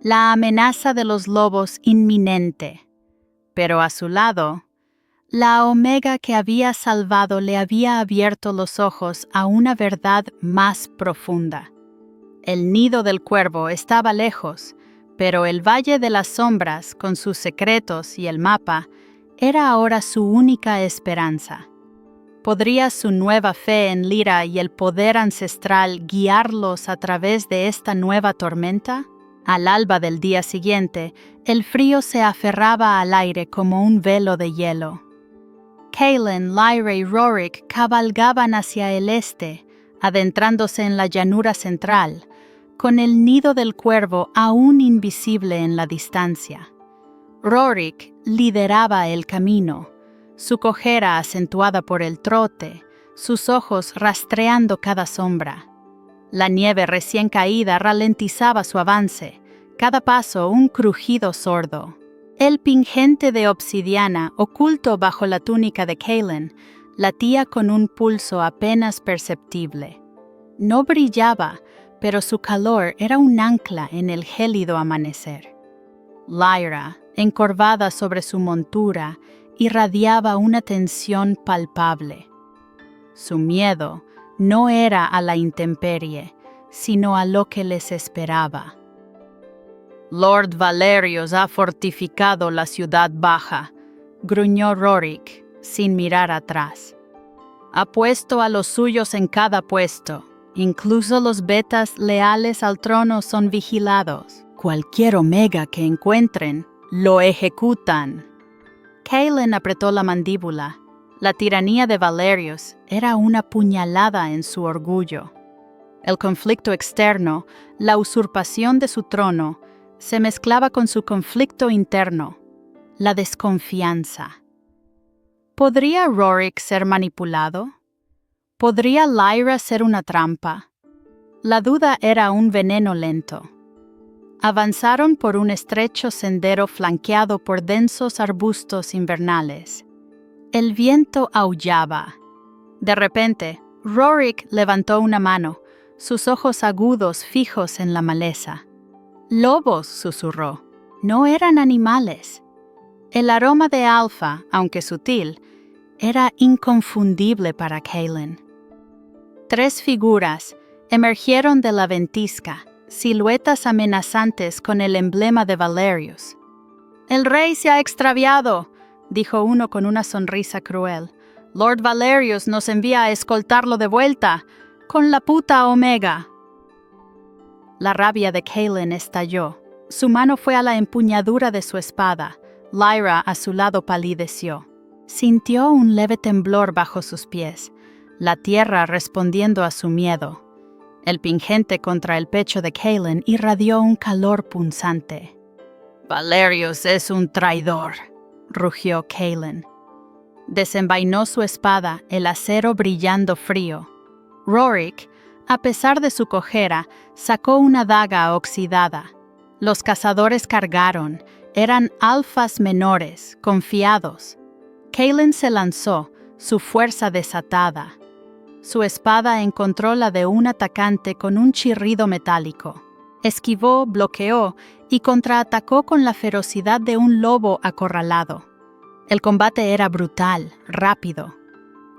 la amenaza de los lobos inminente. Pero a su lado, la Omega que había salvado le había abierto los ojos a una verdad más profunda. El nido del cuervo estaba lejos, pero el Valle de las Sombras, con sus secretos y el mapa, era ahora su única esperanza. ¿Podría su nueva fe en Lyra y el poder ancestral guiarlos a través de esta nueva tormenta? Al alba del día siguiente, el frío se aferraba al aire como un velo de hielo. Kaylin, Lyra y Rorik cabalgaban hacia el este, adentrándose en la llanura central, con el nido del cuervo aún invisible en la distancia. Rorik lideraba el camino, su cojera acentuada por el trote, sus ojos rastreando cada sombra. La nieve recién caída ralentizaba su avance, cada paso un crujido sordo. El pingente de obsidiana, oculto bajo la túnica de Kaylin, latía con un pulso apenas perceptible. No brillaba, pero su calor era un ancla en el gélido amanecer. Lyra, encorvada sobre su montura, irradiaba una tensión palpable. Su miedo no era a la intemperie, sino a lo que les esperaba. «Lord Valerius ha fortificado la ciudad baja», gruñó Rorik, sin mirar atrás. «Ha puesto a los suyos en cada puesto. Incluso los betas leales al trono son vigilados. Cualquier omega que encuentren, lo ejecutan». Kaelin apretó la mandíbula. La tiranía de Valerius era una puñalada en su orgullo. El conflicto externo, la usurpación de su trono, se mezclaba con su conflicto interno, la desconfianza. ¿Podría Rorik ser manipulado? ¿Podría Lyra ser una trampa? La duda era un veneno lento. Avanzaron por un estrecho sendero flanqueado por densos arbustos invernales. El viento aullaba. De repente, Rorik levantó una mano, sus ojos agudos fijos en la maleza. «Lobos», susurró. No eran animales. El aroma de alfa, aunque sutil, era inconfundible para Kaelin. 3 figuras emergieron de la ventisca, siluetas amenazantes con el emblema de Valerius. «El rey se ha extraviado», dijo uno con una sonrisa cruel. «Lord Valerius nos envía a escoltarlo de vuelta, con la puta Omega». La rabia de Kaelin estalló. Su mano fue a la empuñadura de su espada. Lyra a su lado palideció. Sintió un leve temblor bajo sus pies, la tierra respondiendo a su miedo. El pingente contra el pecho de Kaelin irradió un calor punzante. «Valerius es un traidor», rugió Kaelin. Desenvainó su espada, el acero brillando frío. Rorik, a pesar de su cojera, sacó una daga oxidada. Los cazadores cargaron. Eran alfas menores, confiados. Kaelin se lanzó, su fuerza desatada. Su espada encontró la de un atacante con un chirrido metálico. Esquivó, bloqueó y contraatacó con la ferocidad de un lobo acorralado. El combate era brutal, rápido.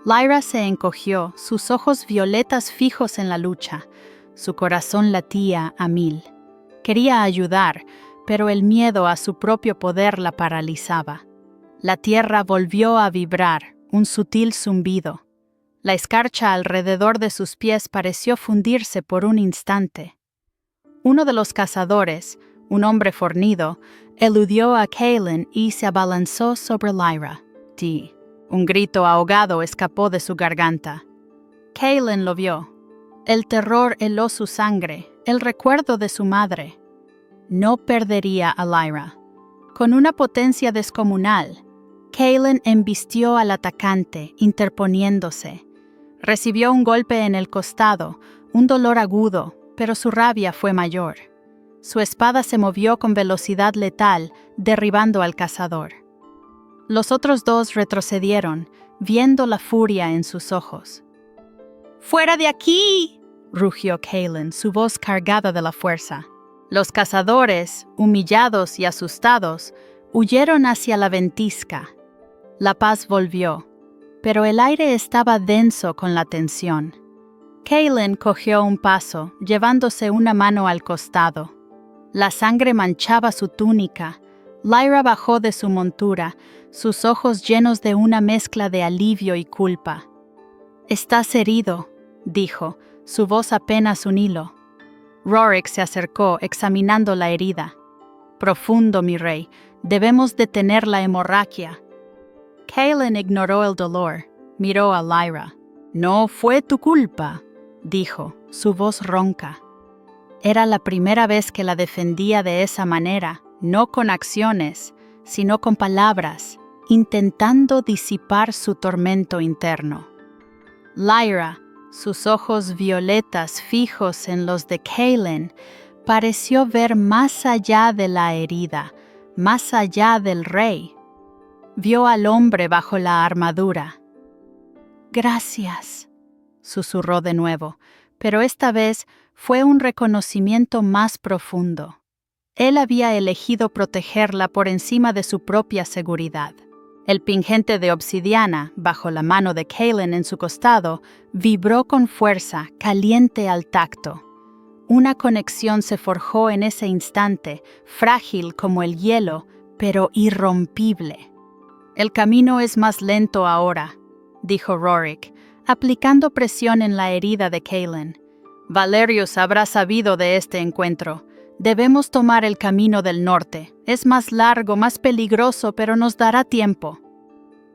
Lyra se encogió, sus ojos violetas fijos en la lucha. Su corazón latía a 1000. Quería ayudar, pero el miedo a su propio poder la paralizaba. La tierra volvió a vibrar, un sutil zumbido. La escarcha alrededor de sus pies pareció fundirse por un instante. Uno de los cazadores, un hombre fornido, eludió a Kaelin y se abalanzó sobre Lyra. Un grito ahogado escapó de su garganta. Kaelin lo vio. El terror heló su sangre, el recuerdo de su madre. No perdería a Lyra. Con una potencia descomunal, Kaelin embistió al atacante, interponiéndose. Recibió un golpe en el costado, un dolor agudo, pero su rabia fue mayor. Su espada se movió con velocidad letal, derribando al cazador. Los otros 2 retrocedieron, viendo la furia en sus ojos. «¡Fuera de aquí!», rugió Kaelin, su voz cargada de la fuerza. Los cazadores, humillados y asustados, huyeron hacia la ventisca. La paz volvió, pero el aire estaba denso con la tensión. Kaelin cogió un paso, llevándose una mano al costado. La sangre manchaba su túnica. Lyra bajó de su montura, sus ojos llenos de una mezcla de alivio y culpa. «Estás herido», dijo, su voz apenas un hilo. Rorik se acercó, examinando la herida. «Profundo, mi rey. Debemos detener la hemorragia». Kaelin ignoró el dolor. Miró a Lyra. «No fue tu culpa», dijo, su voz ronca. Era la primera vez que la defendía de esa manera, no con acciones, sino con palabras, intentando disipar su tormento interno. Lyra, sus ojos violetas fijos en los de Kaelin, pareció ver más allá de la herida, más allá del rey. Vio al hombre bajo la armadura. Gracias, susurró de nuevo, pero esta vez fue un reconocimiento más profundo. Él había elegido protegerla por encima de su propia seguridad. El pingente de obsidiana, bajo la mano de Kaelin en su costado, vibró con fuerza, caliente al tacto. Una conexión se forjó en ese instante, frágil como el hielo, pero irrompible. «El camino es más lento ahora», dijo Rorik, aplicando presión en la herida de Kaelin. «Valerius habrá sabido de este encuentro. Debemos tomar el camino del norte. Es más largo, más peligroso, pero nos dará tiempo».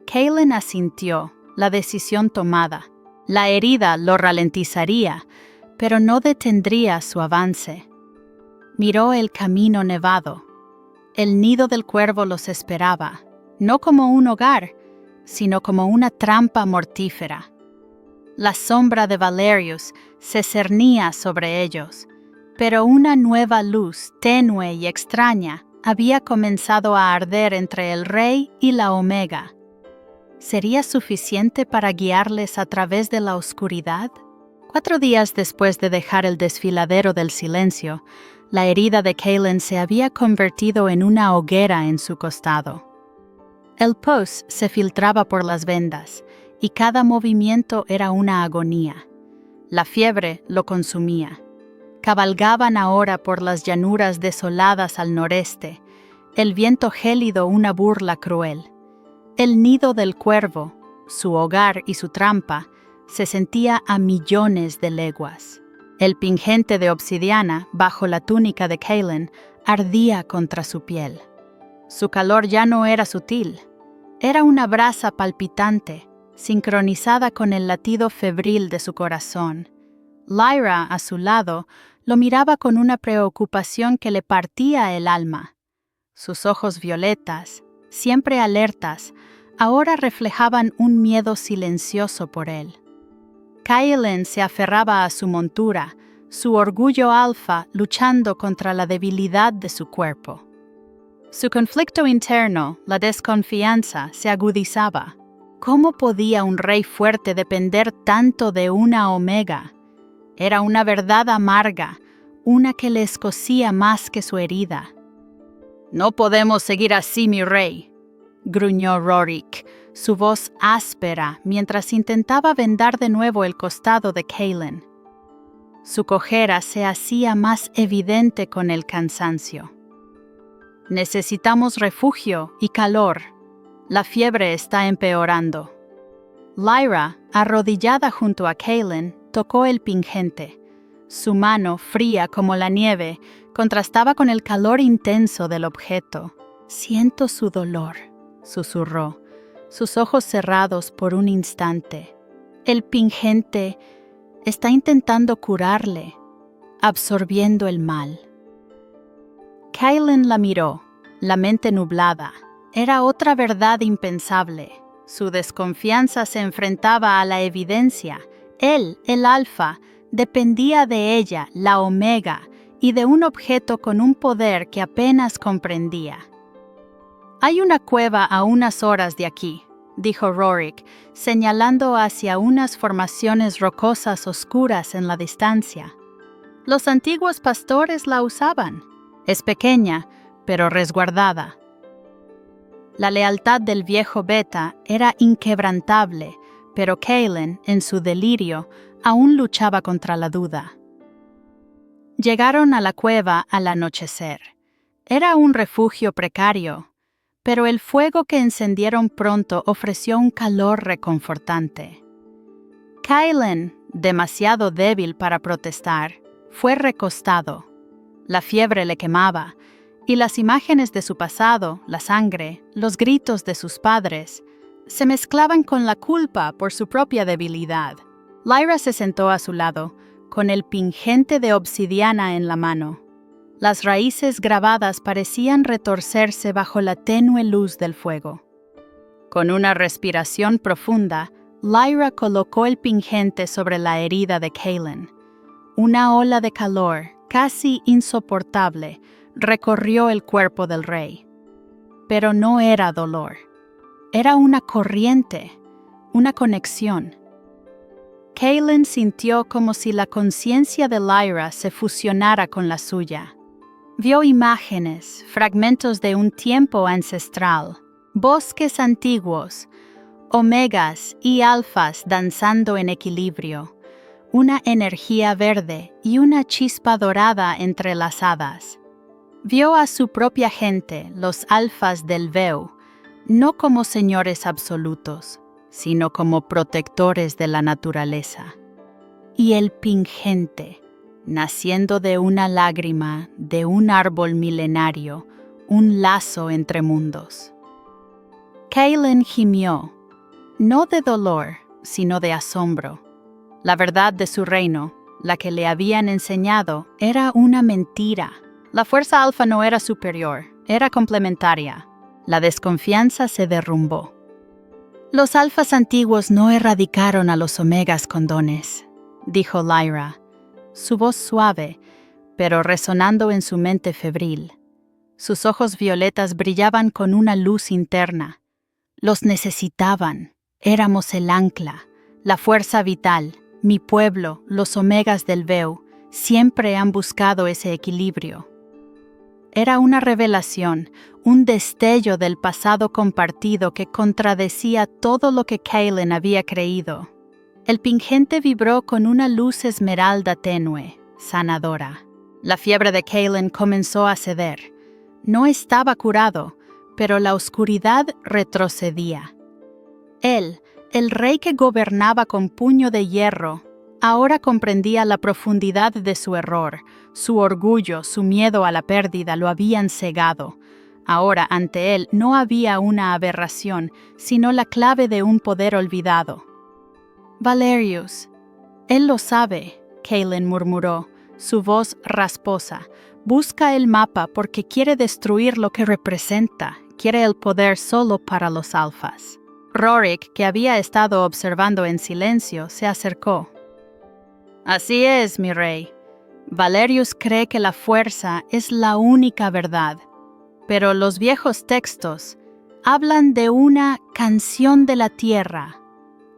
Kaelin asintió, la decisión tomada. La herida lo ralentizaría, pero no detendría su avance. Miró el camino nevado. El nido del cuervo los esperaba, no como un hogar, sino como una trampa mortífera. La sombra de Valerius se cernía sobre ellos, pero una nueva luz, tenue y extraña, había comenzado a arder entre el Rey y la Omega. ¿Sería suficiente para guiarles a través de la oscuridad? 4 días después de dejar el desfiladero del silencio, la herida de Kaelin se había convertido en una hoguera en su costado. El pus se filtraba por las vendas, y cada movimiento era una agonía. La fiebre lo consumía. Cabalgaban ahora por las llanuras desoladas al noreste, el viento gélido una burla cruel. El nido del cuervo, su hogar y su trampa, se sentía a millones de leguas. El pingente de obsidiana, bajo la túnica de Kaelin, ardía contra su piel. Su calor ya no era sutil. Era una brasa palpitante, sincronizada con el latido febril de su corazón. Lyra, a su lado, lo miraba con una preocupación que le partía el alma. Sus ojos violetas, siempre alertas, ahora reflejaban un miedo silencioso por él. Kaelin se aferraba a su montura, su orgullo alfa luchando contra la debilidad de su cuerpo. Su conflicto interno, la desconfianza, se agudizaba. ¿Cómo podía un rey fuerte depender tanto de una omega? Era una verdad amarga, una que le escocía más que su herida. «No podemos seguir así, mi rey», gruñó Rorik, su voz áspera mientras intentaba vendar de nuevo el costado de Kaelin. Su cojera se hacía más evidente con el cansancio. «Necesitamos refugio y calor. La fiebre está empeorando». Lyra, arrodillada junto a Kaelin, tocó el pingente. Su mano, fría como la nieve, contrastaba con el calor intenso del objeto. «Siento su dolor», susurró, sus ojos cerrados por un instante. «El pingente está intentando curarle, absorbiendo el mal». Kaelin la miró, la mente nublada. Era otra verdad impensable. Su desconfianza se enfrentaba a la evidencia. Él, el alfa, dependía de ella, la omega, y de un objeto con un poder que apenas comprendía. «Hay una cueva a unas horas de aquí», dijo Rorik, señalando hacia unas formaciones rocosas oscuras en la distancia. «Los antiguos pastores la usaban. Es pequeña, pero resguardada». La lealtad del viejo Beta era inquebrantable, pero Kaelin, en su delirio, aún luchaba contra la duda. Llegaron a la cueva al anochecer. Era un refugio precario, pero el fuego que encendieron pronto ofreció un calor reconfortante. Kaelin, demasiado débil para protestar, fue recostado. La fiebre le quemaba, y las imágenes de su pasado, la sangre, los gritos de sus padres, se mezclaban con la culpa por su propia debilidad. Lyra se sentó a su lado, con el pingente de obsidiana en la mano. Las raíces grabadas parecían retorcerse bajo la tenue luz del fuego. Con una respiración profunda, Lyra colocó el pingente sobre la herida de Kaelin. Una ola de calor, casi insoportable, recorrió el cuerpo del rey. Pero no era dolor. Era una corriente, una conexión. Kaelin sintió como si la conciencia de Lyra se fusionara con la suya. Vio imágenes, fragmentos de un tiempo ancestral, bosques antiguos, omegas y alfas danzando en equilibrio, una energía verde y una chispa dorada entrelazadas. Vio a su propia gente, los alfas del Veu, no como señores absolutos, sino como protectores de la naturaleza. Y el pingente, naciendo de una lágrima, de un árbol milenario, un lazo entre mundos. Kaelin gimió, no de dolor, sino de asombro. La verdad de su reino, la que le habían enseñado, era una mentira. La fuerza alfa no era superior, era complementaria. La desconfianza se derrumbó. Los alfas antiguos no erradicaron a los omegas con dones, dijo Lyra, su voz suave, pero resonando en su mente febril. Sus ojos violetas brillaban con una luz interna. Los necesitaban. Éramos el ancla, la fuerza vital. Mi pueblo, los omegas del Veu, siempre han buscado ese equilibrio. Era una revelación, un destello del pasado compartido que contradecía todo lo que Kaelin había creído. El pingente vibró con una luz esmeralda tenue, sanadora. La fiebre de Kaelin comenzó a ceder. No estaba curado, pero la oscuridad retrocedía. Él, el rey que gobernaba con puño de hierro, ahora comprendía la profundidad de su error. Su orgullo, su miedo a la pérdida lo habían cegado. Ahora ante él no había una aberración, sino la clave de un poder olvidado. Valerius, él lo sabe, Kaelin murmuró, su voz rasposa. Busca el mapa porque quiere destruir lo que representa, quiere el poder solo para los alfas. Rorik, que había estado observando en silencio, se acercó. Así es, mi rey. Valerius cree que la fuerza es la única verdad, pero los viejos textos hablan de una canción de la tierra,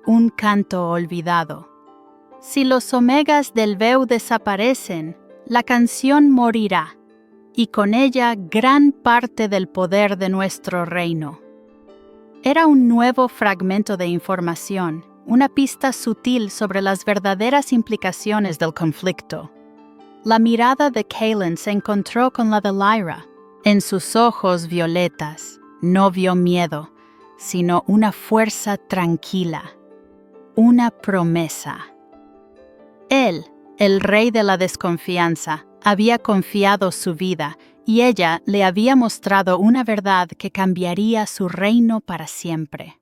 un canto olvidado. Si los omegas del Veu desaparecen, la canción morirá, y con ella gran parte del poder de nuestro reino. Era un nuevo fragmento de información, una pista sutil sobre las verdaderas implicaciones del conflicto. La mirada de Kaelin se encontró con la de Lyra. En sus ojos violetas no vio miedo, sino una fuerza tranquila, una promesa. Él, el rey de la desconfianza, había confiado su vida y ella le había mostrado una verdad que cambiaría su reino para siempre.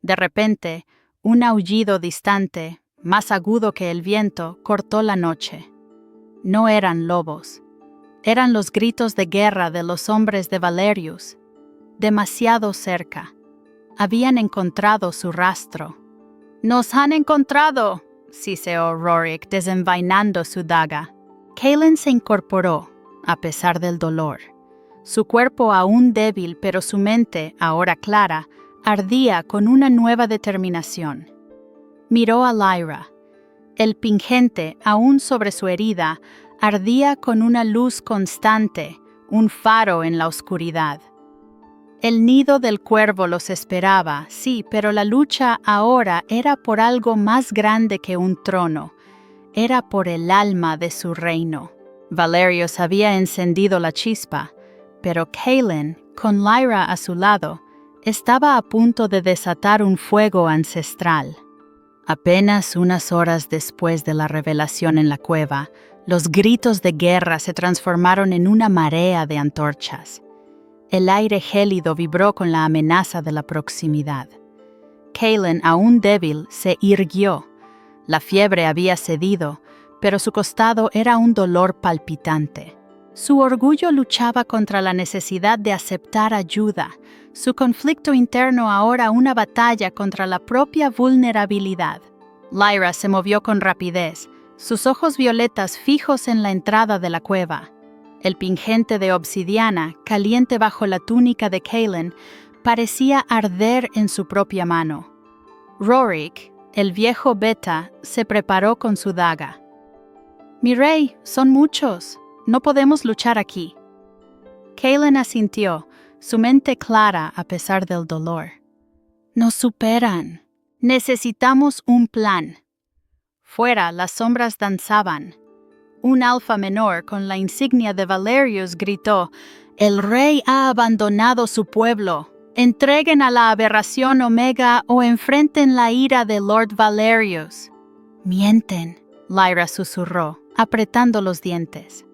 De repente, un aullido distante, más agudo que el viento, cortó la noche. No eran lobos. Eran los gritos de guerra de los hombres de Valerius. Demasiado cerca. Habían encontrado su rastro. ¡Nos han encontrado!, siseó Rorik, desenvainando su daga. Kaelin se incorporó, a pesar del dolor. Su cuerpo aún débil, pero su mente, ahora clara, ardía con una nueva determinación. Miró a Lyra. El pingente, aún sobre su herida, ardía con una luz constante, un faro en la oscuridad. El nido del cuervo los esperaba, sí, pero la lucha ahora era por algo más grande que un trono. Era por el alma de su reino. Valerius había encendido la chispa, pero Kaelin, con Lyra a su lado, estaba a punto de desatar un fuego ancestral. Apenas unas horas después de la revelación en la cueva, los gritos de guerra se transformaron en una marea de antorchas. El aire gélido vibró con la amenaza de la proximidad. Kaelin, aún débil, se irguió. La fiebre había cedido, pero su costado era un dolor palpitante. Su orgullo luchaba contra la necesidad de aceptar ayuda, su conflicto interno ahora una batalla contra la propia vulnerabilidad. Lyra se movió con rapidez, sus ojos violetas fijos en la entrada de la cueva. El pingente de obsidiana, caliente bajo la túnica de Kaelin, parecía arder en su propia mano. Rorik, El viejo Beta se preparó con su daga. «Mi rey, son muchos. No podemos luchar aquí». Kaelin asintió, su mente clara a pesar del dolor. «Nos superan. Necesitamos un plan». Fuera, las sombras danzaban. Un alfa menor con la insignia de Valerius gritó: «El rey ha abandonado su pueblo. Entreguen a la aberración Omega o enfrenten la ira de Lord Valerius». «Mienten», Lyra susurró, apretando los dientes.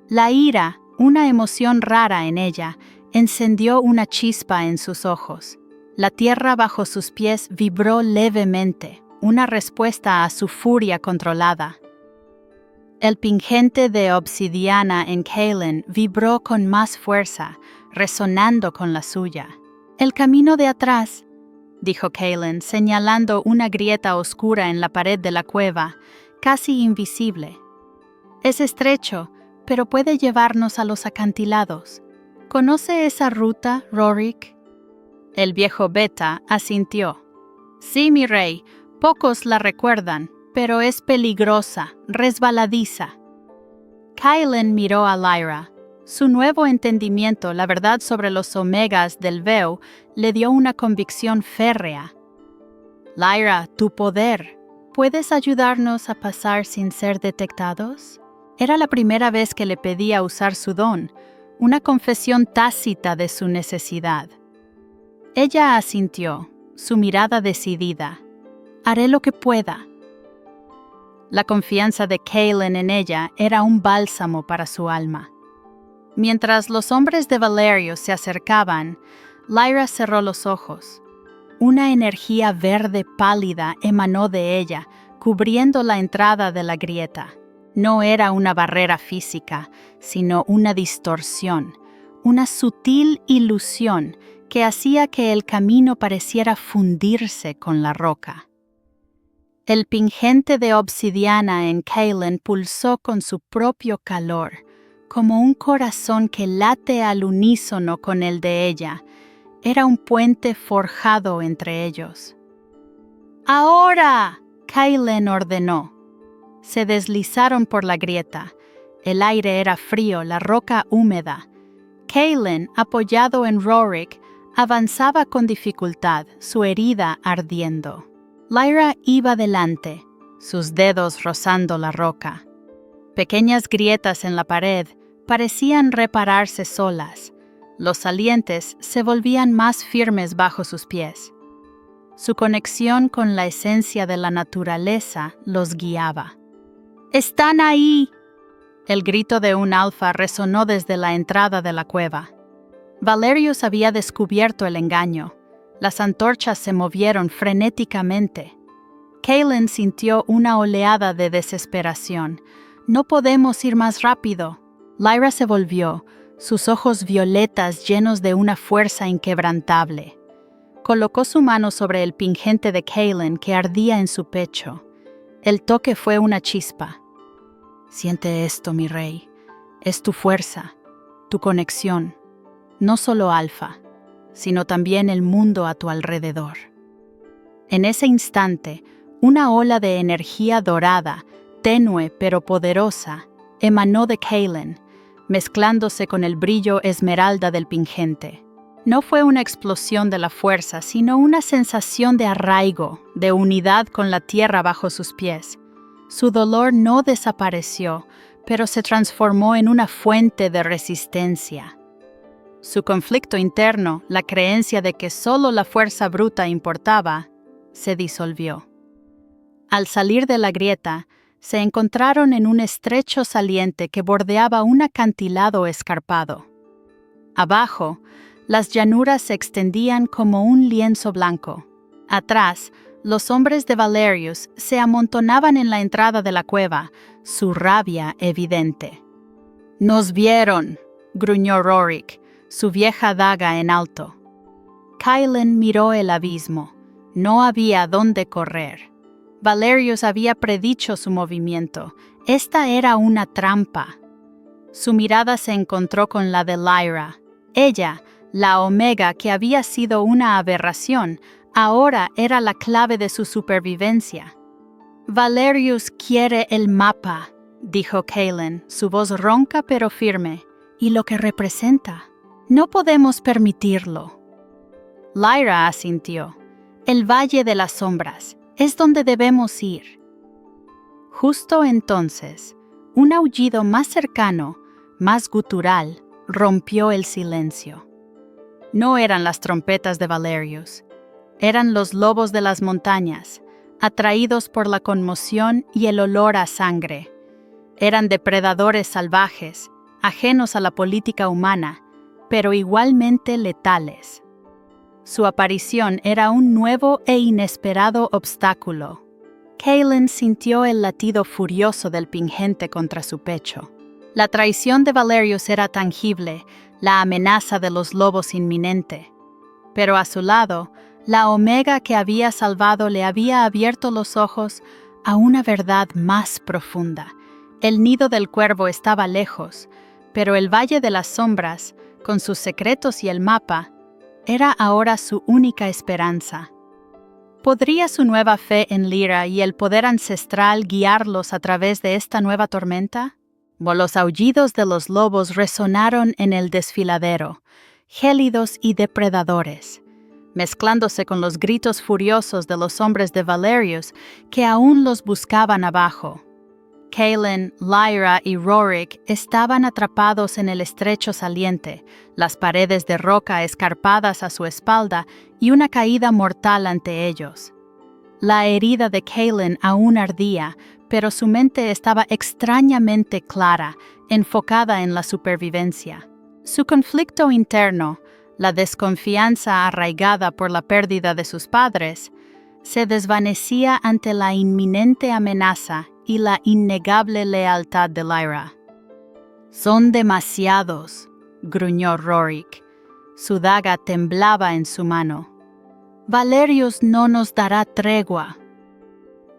La ira, una emoción rara en ella, encendió una chispa en sus ojos. La tierra bajo sus pies vibró levemente, una respuesta a su furia controlada. El pingente de obsidiana en Kaelin vibró con más fuerza, resonando con la suya. «El camino de atrás», dijo Kaelin, señalando una grieta oscura en la pared de la cueva, casi invisible. «Es estrecho, pero puede llevarnos a los acantilados. ¿Conoce esa ruta, Rorik?» El viejo Beta asintió. «Sí, mi rey, pocos la recuerdan, pero es peligrosa, resbaladiza». Kaelin miró a Lyra. Su nuevo entendimiento, la verdad sobre los omegas del Veo, le dio una convicción férrea. «Lyra, tu poder. ¿Puedes ayudarnos a pasar sin ser detectados?» Era la primera vez que le pedía usar su don, una confesión tácita de su necesidad. Ella asintió, su mirada decidida. «Haré lo que pueda». La confianza de Kaelin en ella era un bálsamo para su alma. Mientras los hombres de Valerius se acercaban, Lyra cerró los ojos. Una energía verde pálida emanó de ella, cubriendo la entrada de la grieta. No era una barrera física, sino una distorsión, una sutil ilusión que hacía que el camino pareciera fundirse con la roca. El pingente de obsidiana en Kaelin pulsó con su propio calor, como un corazón que late al unísono con el de ella. Era un puente forjado entre ellos. «¡Ahora!», Kaelin ordenó. Se deslizaron por la grieta. El aire era frío, la roca húmeda. Kaelin, apoyado en Rorik, avanzaba con dificultad, su herida ardiendo. Lyra iba delante, sus dedos rozando la roca. Pequeñas grietas en la pared parecían repararse solas. Los salientes se volvían más firmes bajo sus pies. Su conexión con la esencia de la naturaleza los guiaba. «¡Están ahí!», el grito de un alfa resonó desde la entrada de la cueva. Valerius había descubierto el engaño. Las antorchas se movieron frenéticamente. Kaelin sintió una oleada de desesperación. «No podemos ir más rápido». Lyra se volvió, sus ojos violetas llenos de una fuerza inquebrantable. Colocó su mano sobre el pingente de Kaelin que ardía en su pecho. El toque fue una chispa. «Siente esto, mi rey. Es tu fuerza, tu conexión. No solo Alfa, sino también el mundo a tu alrededor». En ese instante, una ola de energía dorada, tenue pero poderosa, emanó de Kaelin, mezclándose con el brillo esmeralda del pingente. No fue una explosión de la fuerza, sino una sensación de arraigo, de unidad con la tierra bajo sus pies. Su dolor no desapareció, pero se transformó en una fuente de resistencia. Su conflicto interno, la creencia de que solo la fuerza bruta importaba, se disolvió. Al salir de la grieta, se encontraron en un estrecho saliente que bordeaba un acantilado escarpado. Abajo, las llanuras se extendían como un lienzo blanco. Atrás, los hombres de Valerius se amontonaban en la entrada de la cueva, su rabia evidente. «¡Nos vieron!», gruñó Rorik, su vieja daga en alto. Kaelin miró el abismo. No había dónde correr. Valerius había predicho su movimiento. Esta era una trampa. Su mirada se encontró con la de Lyra. Ella, la Omega que había sido una aberración, Ahora era la clave de su supervivencia. Valerius quiere el mapa, dijo Kaelin, su voz ronca pero firme, y lo que representa. No podemos permitirlo. Lyra asintió. El Valle de las Sombras es donde debemos ir. Justo entonces, un aullido más cercano, más gutural, rompió el silencio. No eran las trompetas de Valerius, eran los lobos de las montañas, atraídos por la conmoción y el olor a sangre. Eran depredadores salvajes, ajenos a la política humana, pero igualmente letales. Su aparición era un nuevo e inesperado obstáculo. Kaelin sintió el latido furioso del pingente contra su pecho. La traición de Valerius era tangible, la amenaza de los lobos inminente. Pero a su lado, la Omega que había salvado le había abierto los ojos a una verdad más profunda. El nido del cuervo estaba lejos, pero el Valle de las Sombras, con sus secretos y el mapa, era ahora su única esperanza. ¿Podría su nueva fe en Lyra y el poder ancestral guiarlos a través de esta nueva tormenta? Los aullidos de los lobos resonaron en el desfiladero, gélidos y depredadores, mezclándose con los gritos furiosos de los hombres de Valerius que aún los buscaban abajo. Kaelin, Lyra y Rorik estaban atrapados en el estrecho saliente, las paredes de roca escarpadas a su espalda y una caída mortal ante ellos. La herida de Kaelin aún ardía, pero su mente estaba extrañamente clara, enfocada en la supervivencia. Su conflicto interno, la desconfianza arraigada por la pérdida de sus padres, se desvanecía ante la inminente amenaza y la innegable lealtad de Lyra. «Son demasiados», gruñó Rorik. Su daga temblaba en su mano. «Valerius no nos dará tregua».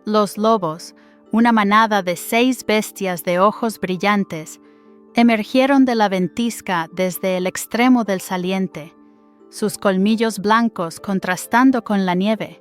Los lobos, una manada de 6 bestias de ojos brillantes, emergieron de la ventisca desde el extremo del saliente, sus colmillos blancos contrastando con la nieve.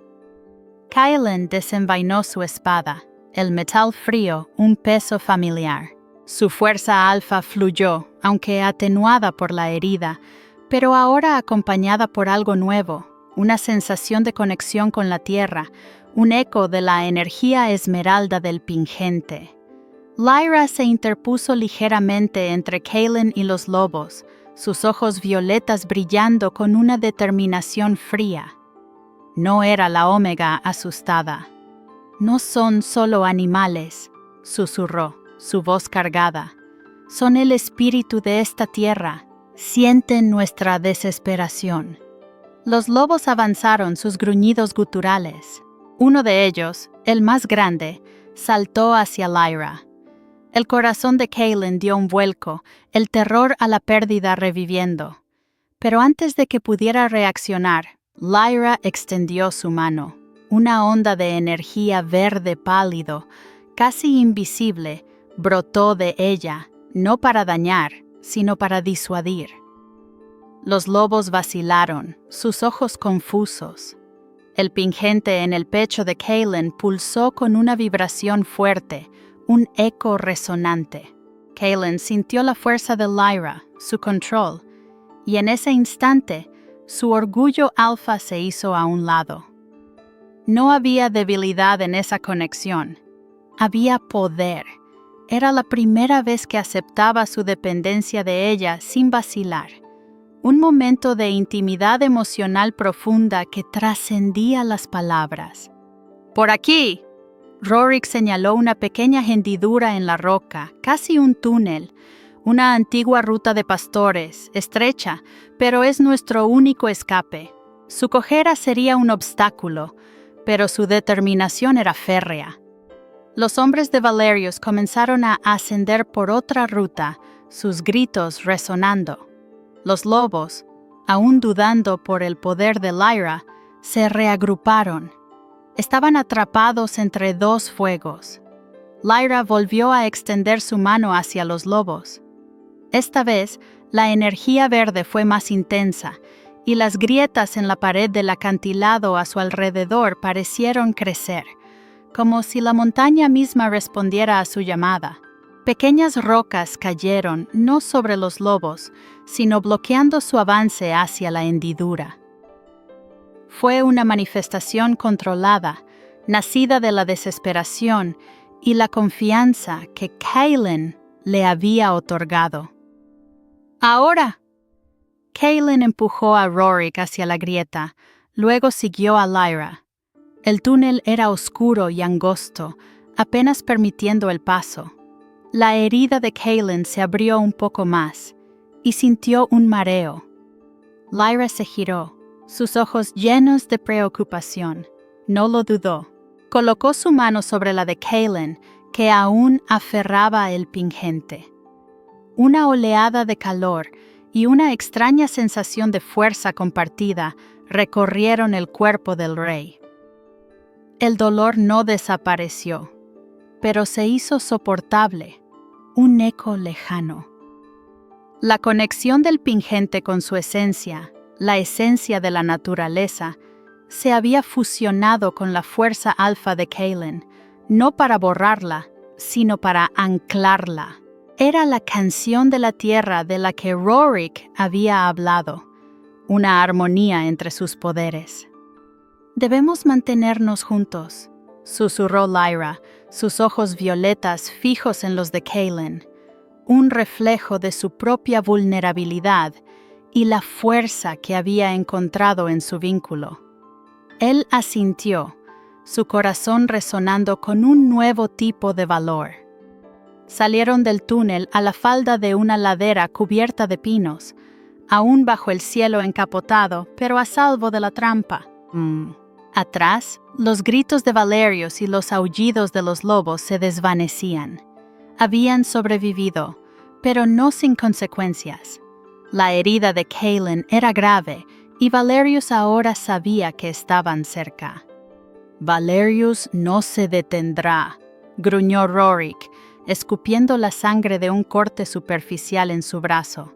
Kaelin desenvainó su espada, el metal frío un peso familiar. Su fuerza alfa fluyó, aunque atenuada por la herida, pero ahora acompañada por algo nuevo, una sensación de conexión con la tierra, un eco de la energía esmeralda del pingente. Lyra se interpuso ligeramente entre Kaelin y los lobos, sus ojos violetas brillando con una determinación fría. No era la Omega asustada. «No son solo animales», susurró, su voz cargada. «Son el espíritu de esta tierra. Sienten nuestra desesperación». Los lobos avanzaron sus gruñidos guturales. Uno de ellos, el más grande, saltó hacia Lyra. El corazón de Kaelin dio un vuelco, el terror a la pérdida reviviendo. Pero antes de que pudiera reaccionar, Lyra extendió su mano. Una onda de energía verde pálido, casi invisible, brotó de ella, no para dañar, sino para disuadir. Los lobos vacilaron, sus ojos confusos. El pingente en el pecho de Kaelin pulsó con una vibración fuerte, un eco resonante. Kaelin sintió la fuerza de Lyra, su control, y en ese instante, su orgullo alfa se hizo a un lado. No había debilidad en esa conexión. Había poder. Era la primera vez que aceptaba su dependencia de ella sin vacilar. Un momento de intimidad emocional profunda que trascendía las palabras. «¡Por aquí!» Rorik señaló una pequeña hendidura en la roca, casi un túnel, una antigua ruta de pastores, estrecha, pero es nuestro único escape. Su cojera sería un obstáculo, pero su determinación era férrea. Los hombres de Valerius comenzaron a ascender por otra ruta, sus gritos resonando. Los lobos, aún dudando por el poder de Lyra, se reagruparon. Estaban atrapados entre 2 fuegos. Lyra volvió a extender su mano hacia los lobos. Esta vez, la energía verde fue más intensa, y las grietas en la pared del acantilado a su alrededor parecieron crecer, como si la montaña misma respondiera a su llamada. Pequeñas rocas cayeron no sobre los lobos, sino bloqueando su avance hacia la hendidura. Fue una manifestación controlada, nacida de la desesperación y la confianza que Kaelin le había otorgado. ¡Ahora! Kaelin empujó a Rorik hacia la grieta, luego siguió a Lyra. El túnel era oscuro y angosto, apenas permitiendo el paso. La herida de Kaelin se abrió un poco más y sintió un mareo. Lyra se giró, sus ojos llenos de preocupación. No lo dudó. Colocó su mano sobre la de Kaelin, que aún aferraba el pingente. Una oleada de calor y una extraña sensación de fuerza compartida recorrieron el cuerpo del rey. El dolor no desapareció, pero se hizo soportable, un eco lejano. La conexión del pingente con su esencia, la esencia de la naturaleza, se había fusionado con la fuerza alfa de Kaelin, no para borrarla, sino para anclarla. Era la canción de la tierra de la que Rorik había hablado, una armonía entre sus poderes. «Debemos mantenernos juntos», susurró Lyra, sus ojos violetas fijos en los de Kaelin, un reflejo de su propia vulnerabilidad y la fuerza que había encontrado en su vínculo. Él asintió, su corazón resonando con un nuevo tipo de valor. Salieron del túnel a la falda de una ladera cubierta de pinos, aún bajo el cielo encapotado, pero a salvo de la trampa. Atrás, los gritos de Valerius y los aullidos de los lobos se desvanecían. Habían sobrevivido, pero no sin consecuencias. La herida de Kaelin era grave, y Valerius ahora sabía que estaban cerca. «Valerius no se detendrá», gruñó Rorik, escupiendo la sangre de un corte superficial en su brazo.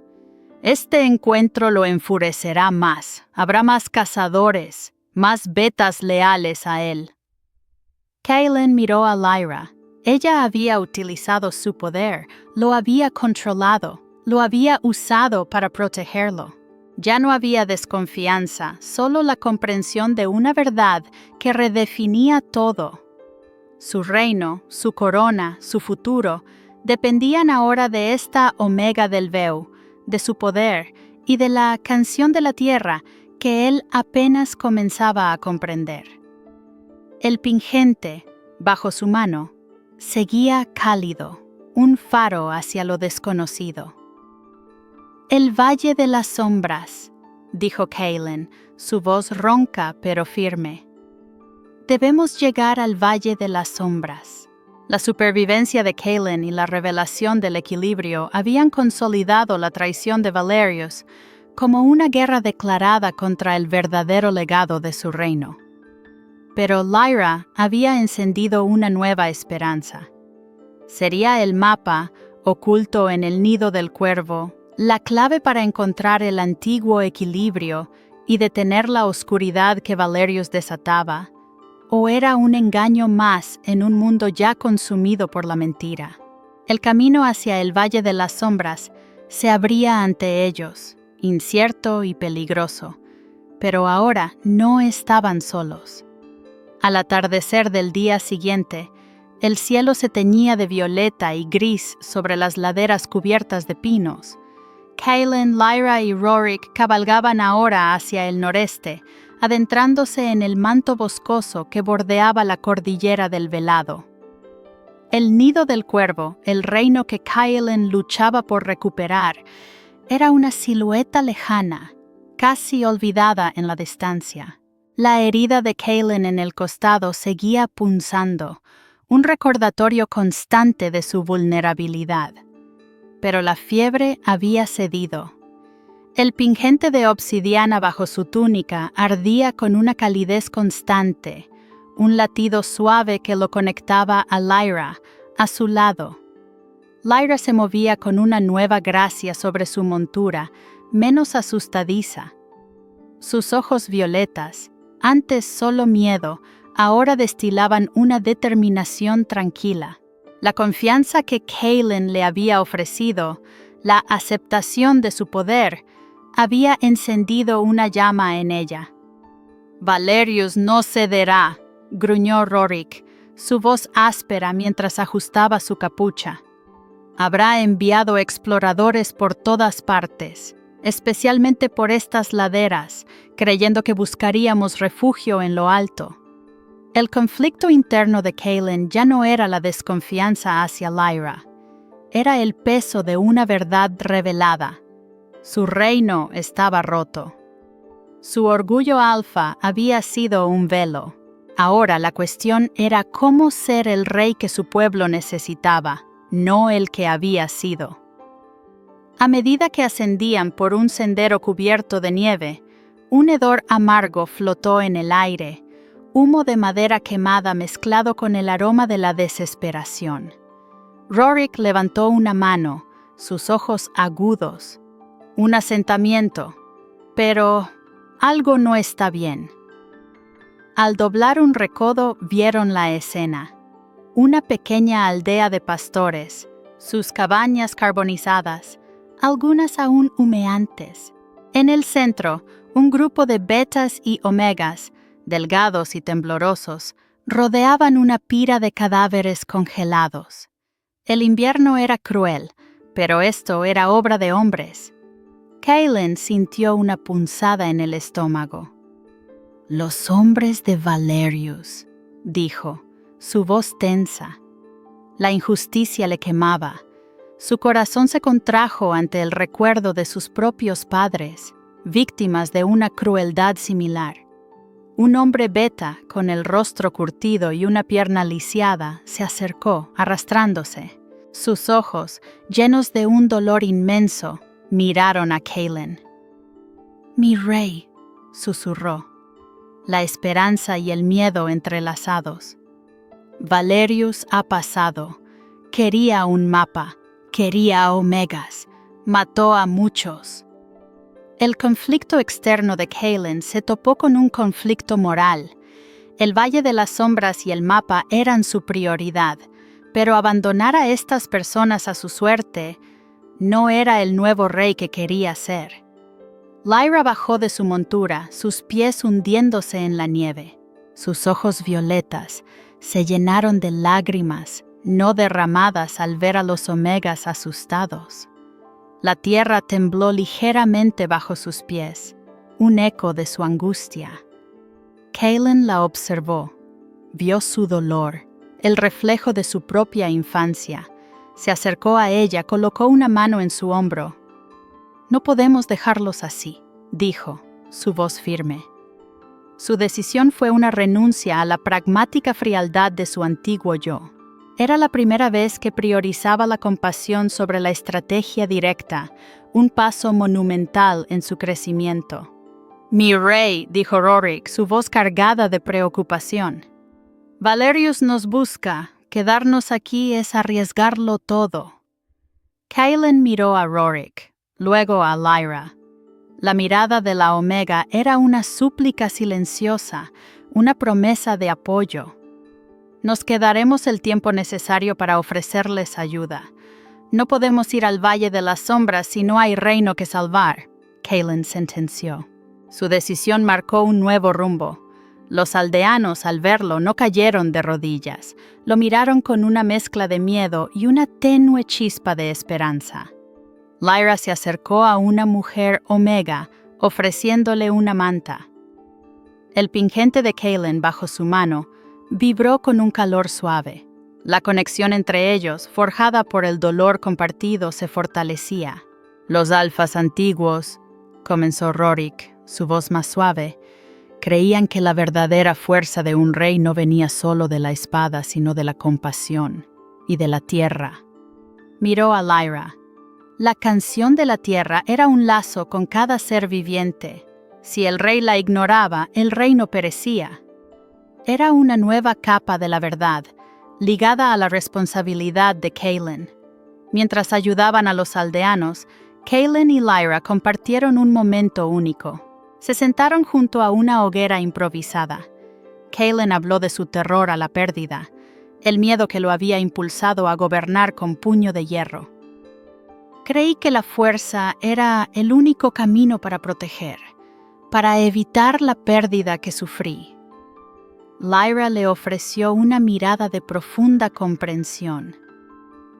«Este encuentro lo enfurecerá más. Habrá más cazadores, más betas leales a él». Kaelin miró a Lyra. Ella había utilizado su poder, lo había controlado, lo había usado para protegerlo. Ya no había desconfianza, solo la comprensión de una verdad que redefinía todo. Su reino, su corona, su futuro, dependían ahora de esta Omega del Veu, de su poder y de la canción de la tierra que él apenas comenzaba a comprender. El pingente, bajo su mano, seguía cálido, un faro hacia lo desconocido. «El Valle de las Sombras», dijo Kaelin, su voz ronca pero firme. «Debemos llegar al Valle de las Sombras». La supervivencia de Kaelin y la revelación del equilibrio habían consolidado la traición de Valerius como una guerra declarada contra el verdadero legado de su reino. Pero Lyra había encendido una nueva esperanza. ¿Sería el mapa, oculto en el nido del cuervo, la clave para encontrar el antiguo equilibrio y detener la oscuridad que Valerius desataba? ¿O era un engaño más en un mundo ya consumido por la mentira? El camino hacia el Valle de las Sombras se abría ante ellos, incierto y peligroso, pero ahora no estaban solos. Al atardecer del día siguiente, el cielo se teñía de violeta y gris sobre las laderas cubiertas de pinos. Kaelin, Lyra y Rorik cabalgaban ahora hacia el noreste, adentrándose en el manto boscoso que bordeaba la cordillera del Velado. El nido del cuervo, el reino que Kaelin luchaba por recuperar, era una silueta lejana, casi olvidada en la distancia. La herida de Kaelin en el costado seguía punzando, un recordatorio constante de su vulnerabilidad. Pero la fiebre había cedido. El pingente de obsidiana bajo su túnica ardía con una calidez constante, un latido suave que lo conectaba a Lyra, a su lado. Lyra se movía con una nueva gracia sobre su montura, menos asustadiza. Sus ojos violetas, antes solo miedo, ahora destilaban una determinación tranquila. La confianza que Kaelin le había ofrecido, la aceptación de su poder, había encendido una llama en ella. «Valerius no cederá», gruñó Rorik, su voz áspera mientras ajustaba su capucha. «Habrá enviado exploradores por todas partes, especialmente por estas laderas, creyendo que buscaríamos refugio en lo alto». El conflicto interno de Kaelin ya no era la desconfianza hacia Lyra. Era el peso de una verdad revelada. Su reino estaba roto. Su orgullo alfa había sido un velo. Ahora la cuestión era cómo ser el rey que su pueblo necesitaba, no el que había sido. A medida que ascendían por un sendero cubierto de nieve, un hedor amargo flotó en el aire, humo de madera quemada mezclado con el aroma de la desesperación. Rorik levantó una mano, sus ojos agudos. Un asentamiento, pero algo no está bien. Al doblar un recodo vieron la escena. Una pequeña aldea de pastores, sus cabañas carbonizadas, algunas aún humeantes. En el centro, un grupo de betas y omegas, delgados y temblorosos, rodeaban una pira de cadáveres congelados. El invierno era cruel, pero esto era obra de hombres. Kaelin sintió una punzada en el estómago. «Los hombres de Valerius», dijo, su voz tensa. La injusticia le quemaba. Su corazón se contrajo ante el recuerdo de sus propios padres, víctimas de una crueldad similar. Un hombre beta, con el rostro curtido y una pierna lisiada, se acercó, arrastrándose. Sus ojos, llenos de un dolor inmenso, miraron a Kaelin. «Mi rey», susurró, la esperanza y el miedo entrelazados. «Valerius ha pasado. Quería un mapa, quería a omegas, mató a muchos». El conflicto externo de Kaelin se topó con un conflicto moral. El Valle de las Sombras y el mapa eran su prioridad, pero abandonar a estas personas a su suerte no era el nuevo rey que quería ser. Lyra bajó de su montura, sus pies hundiéndose en la nieve. Sus ojos violetas se llenaron de lágrimas, no derramadas al ver a los omegas asustados. La tierra tembló ligeramente bajo sus pies, un eco de su angustia. Kaelin la observó, vio su dolor, el reflejo de su propia infancia. Se acercó a ella, colocó una mano en su hombro. «No podemos dejarlos así», dijo, su voz firme. Su decisión fue una renuncia a la pragmática frialdad de su antiguo yo. Era la primera vez que priorizaba la compasión sobre la estrategia directa, un paso monumental en su crecimiento. «Mi rey», dijo Rorik, su voz cargada de preocupación. «Valerius nos busca. Quedarnos aquí es arriesgarlo todo». Kaelin miró a Rorik, luego a Lyra. La mirada de la Omega era una súplica silenciosa, una promesa de apoyo. «Nos quedaremos el tiempo necesario para ofrecerles ayuda. No podemos ir al Valle de las Sombras si no hay reino que salvar», Kaelin sentenció. Su decisión marcó un nuevo rumbo. Los aldeanos, al verlo, no cayeron de rodillas. Lo miraron con una mezcla de miedo y una tenue chispa de esperanza. Lyra se acercó a una mujer omega, ofreciéndole una manta. El pingente de Kaelin bajo su mano vibró con un calor suave. La conexión entre ellos, forjada por el dolor compartido, se fortalecía. «Los alfas antiguos», comenzó Rorik, su voz más suave, creían que la verdadera fuerza de un rey no venía solo de la espada, sino de la compasión y de la tierra. Miró a Lyra. La canción de la tierra era un lazo con cada ser viviente. Si el rey la ignoraba, el reino perecía. Era una nueva capa de la verdad, ligada a la responsabilidad de Kaelin. Mientras ayudaban a los aldeanos, Kaelin y Lyra compartieron un momento único. Se sentaron junto a una hoguera improvisada. Kaelin habló de su terror a la pérdida, el miedo que lo había impulsado a gobernar con puño de hierro. Creí que la fuerza era el único camino para proteger, para evitar la pérdida que sufrí. Lyra le ofreció una mirada de profunda comprensión.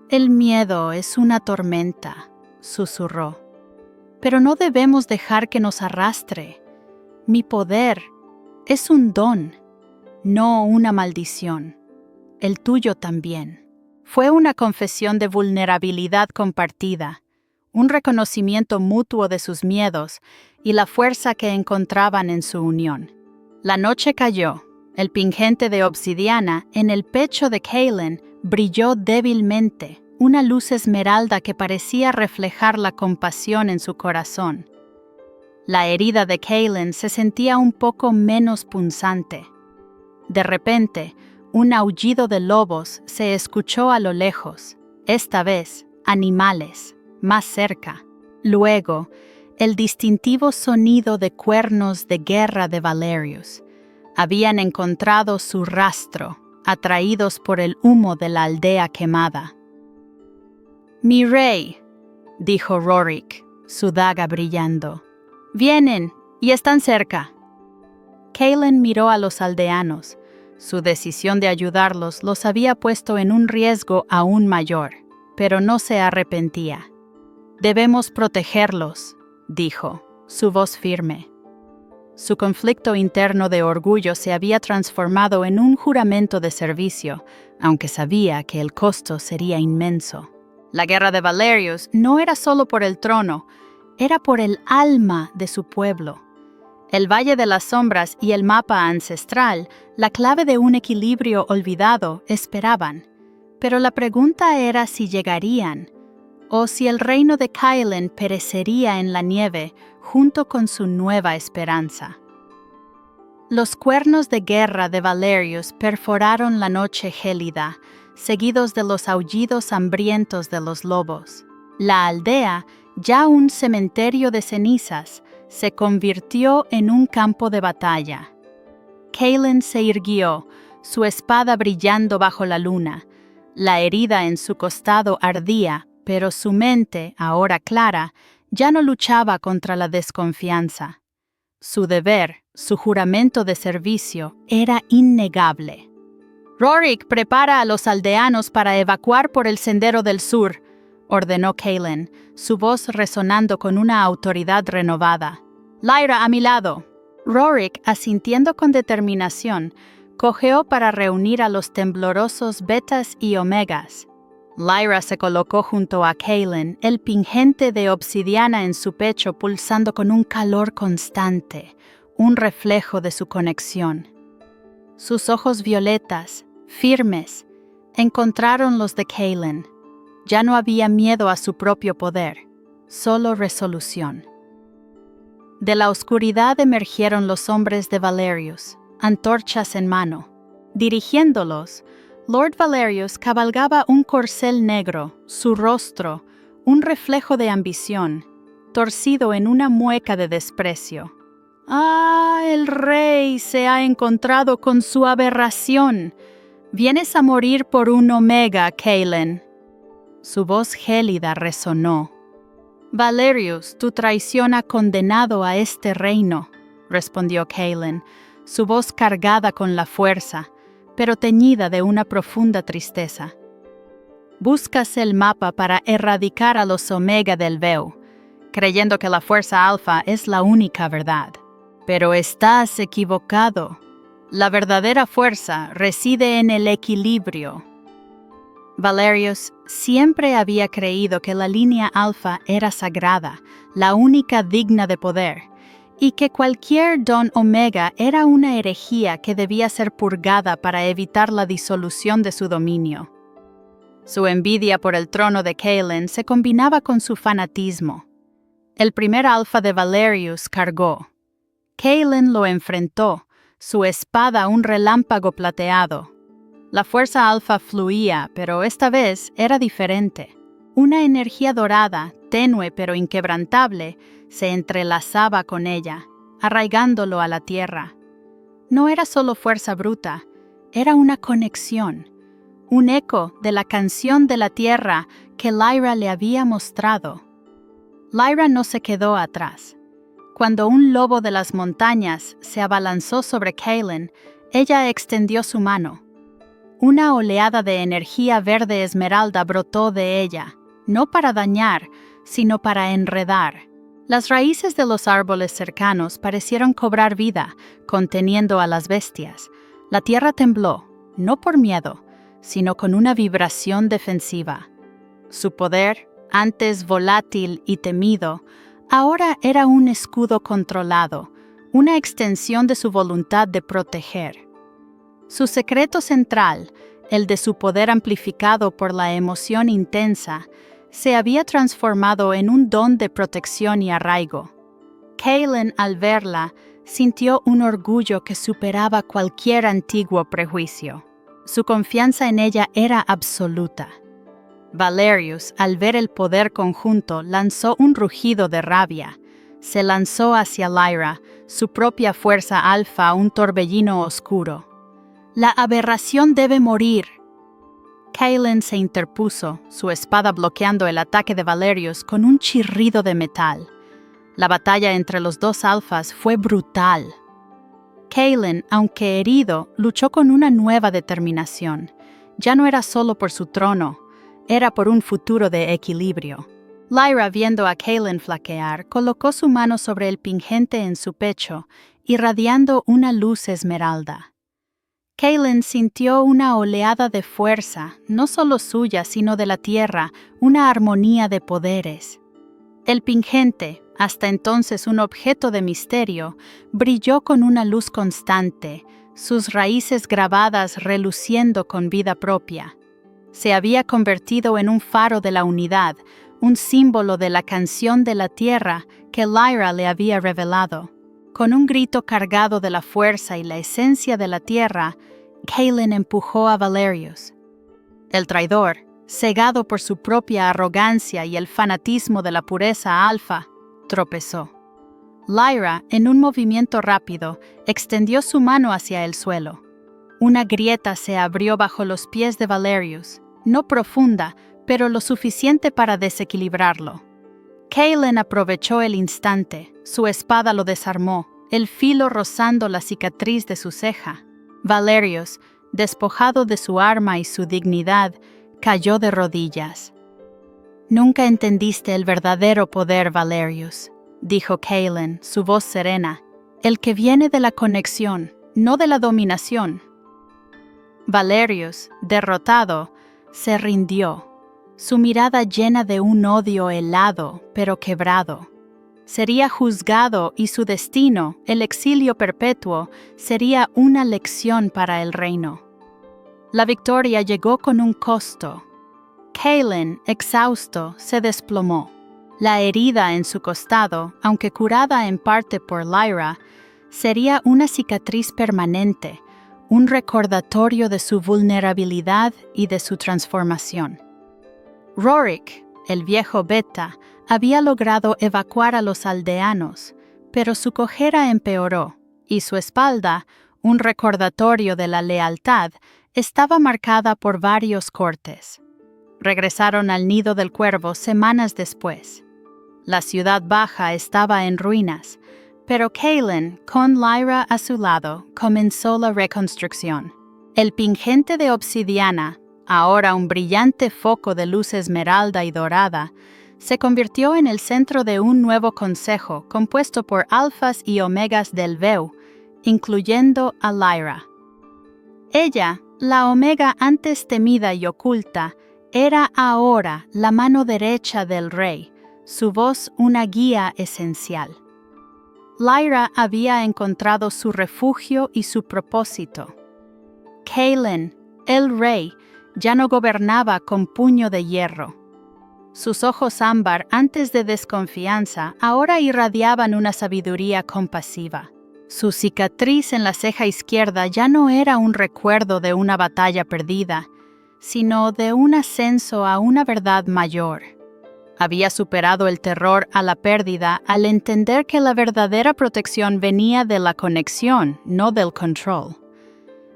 El miedo es una tormenta, susurró. Pero no debemos dejar que nos arrastre. Mi poder es un don, no una maldición. El tuyo también. Fue una confesión de vulnerabilidad compartida, un reconocimiento mutuo de sus miedos y la fuerza que encontraban en su unión. La noche cayó. El pingente de obsidiana en el pecho de Kaelin brilló débilmente, una luz esmeralda que parecía reflejar la compasión en su corazón. La herida de Kaelin se sentía un poco menos punzante. De repente, un aullido de lobos se escuchó a lo lejos, esta vez, animales, más cerca. Luego, el distintivo sonido de cuernos de guerra de Valerius. Habían encontrado su rastro, atraídos por el humo de la aldea quemada. «Mi rey», dijo Rorik, su daga brillando. «Vienen, y están cerca». Kaelin miró a los aldeanos. Su decisión de ayudarlos los había puesto en un riesgo aún mayor, pero no se arrepentía. «Debemos protegerlos», dijo, su voz firme. Su conflicto interno de orgullo se había transformado en un juramento de servicio, aunque sabía que el costo sería inmenso. La guerra de Valerius no era solo por el trono, era por el alma de su pueblo. El Valle de las Sombras y el mapa ancestral, la clave de un equilibrio olvidado, esperaban. Pero la pregunta era si llegarían, o si el reino de Kaelin perecería en la nieve junto con su nueva esperanza. Los cuernos de guerra de Valerius perforaron la noche gélida, seguidos de los aullidos hambrientos de los lobos. La aldea, ya un cementerio de cenizas, se convirtió en un campo de batalla. Kaelin se irguió, su espada brillando bajo la luna. La herida en su costado ardía, pero su mente, ahora clara, ya no luchaba contra la desconfianza. Su deber, su juramento de servicio, era innegable. «Rorik, prepara a los aldeanos para evacuar por el sendero del sur», ordenó Kaelin, su voz resonando con una autoridad renovada. «Lyra, a mi lado». Rorik, asintiendo con determinación, cojeó para reunir a los temblorosos betas y omegas. Lyra se colocó junto a Kaelin, el pingente de obsidiana en su pecho pulsando con un calor constante, un reflejo de su conexión. Sus ojos violetas, firmes, encontraron los de Kaelin. Ya no había miedo a su propio poder, solo resolución. De la oscuridad emergieron los hombres de Valerius, antorchas en mano. Dirigiéndolos, Lord Valerius cabalgaba un corcel negro, su rostro, un reflejo de ambición, torcido en una mueca de desprecio. «¡Ah, el rey se ha encontrado con su aberración! Vienes a morir por un omega, Kaelin». Su voz gélida resonó. «Valerius, tu traición ha condenado a este reino», respondió Kaelin, su voz cargada con la fuerza, pero teñida de una profunda tristeza. «Buscas el mapa para erradicar a los Omega del Veo, creyendo que la fuerza alfa es la única verdad. Pero estás equivocado. La verdadera fuerza reside en el equilibrio». Valerius siempre había creído que la línea alfa era sagrada, la única digna de poder, y que cualquier don omega era una herejía que debía ser purgada para evitar la disolución de su dominio. Su envidia por el trono de Kaelin se combinaba con su fanatismo. El primer alfa de Valerius cargó. Kaelin lo enfrentó, su espada un relámpago plateado. La fuerza alfa fluía, pero esta vez era diferente. Una energía dorada, tenue pero inquebrantable, se entrelazaba con ella, arraigándolo a la tierra. No era solo fuerza bruta, era una conexión, un eco de la canción de la tierra que Lyra le había mostrado. Lyra no se quedó atrás. Cuando un lobo de las montañas se abalanzó sobre Kaylin, ella extendió su mano. Una oleada de energía verde esmeralda brotó de ella, no para dañar, sino para enredar. Las raíces de los árboles cercanos parecieron cobrar vida, conteniendo a las bestias. La tierra tembló, no por miedo, sino con una vibración defensiva. Su poder, antes volátil y temido, ahora era un escudo controlado, una extensión de su voluntad de proteger. Su secreto central, el de su poder amplificado por la emoción intensa, se había transformado en un don de protección y arraigo. Kaylin, al verla, sintió un orgullo que superaba cualquier antiguo prejuicio. Su confianza en ella era absoluta. Valerius, al ver el poder conjunto, lanzó un rugido de rabia. Se lanzó hacia Lyra, su propia fuerza alfa, un torbellino oscuro. «La aberración debe morir». Kaylin se interpuso, su espada bloqueando el ataque de Valerius con un chirrido de metal. La batalla entre los dos alfas fue brutal. Kaylin, aunque herido, luchó con una nueva determinación. Ya no era solo por su trono, era por un futuro de equilibrio. Lyra, viendo a Kaylin flaquear, colocó su mano sobre el pingente en su pecho, irradiando una luz esmeralda. Kaylin sintió una oleada de fuerza, no solo suya, sino de la tierra, una armonía de poderes. El pingente, hasta entonces un objeto de misterio, brilló con una luz constante, sus raíces grabadas reluciendo con vida propia. Se había convertido en un faro de la unidad, un símbolo de la canción de la tierra que Lyra le había revelado. Con un grito cargado de la fuerza y la esencia de la tierra, Kaylin empujó a Valerius. El traidor, cegado por su propia arrogancia y el fanatismo de la pureza alfa, tropezó. Lyra, en un movimiento rápido, extendió su mano hacia el suelo. Una grieta se abrió bajo los pies de Valerius, no profunda, pero lo suficiente para desequilibrarlo. Kaylin aprovechó el instante, su espada lo desarmó, el filo rozando la cicatriz de su ceja. Valerius, despojado de su arma y su dignidad, cayó de rodillas. «Nunca entendiste el verdadero poder, Valerius», dijo Kaylin, su voz serena, «el que viene de la conexión, no de la dominación». Valerius, derrotado, se rindió, su mirada llena de un odio helado, pero quebrado. Sería juzgado y su destino, el exilio perpetuo, sería una lección para el reino. La victoria llegó con un costo. Kaylin, exhausto, se desplomó. La herida en su costado, aunque curada en parte por Lyra, sería una cicatriz permanente, un recordatorio de su vulnerabilidad y de su transformación. Rorik, el viejo Beta, había logrado evacuar a los aldeanos, pero su cojera empeoró, y su espalda, un recordatorio de la lealtad, estaba marcada por varios cortes. Regresaron al nido del cuervo semanas después. La ciudad baja estaba en ruinas, pero Kaylin, con Lyra a su lado, comenzó la reconstrucción. El pingente de obsidiana, ahora un brillante foco de luz esmeralda y dorada, se convirtió en el centro de un nuevo consejo compuesto por alfas y omegas del Veu, incluyendo a Lyra. Ella, la omega antes temida y oculta, era ahora la mano derecha del rey, su voz una guía esencial. Lyra había encontrado su refugio y su propósito. Kaylin, el rey, ya no gobernaba con puño de hierro. Sus ojos ámbar, antes de desconfianza, ahora irradiaban una sabiduría compasiva. Su cicatriz en la ceja izquierda ya no era un recuerdo de una batalla perdida, sino de un ascenso a una verdad mayor. Había superado el terror a la pérdida al entender que la verdadera protección venía de la conexión, no del control.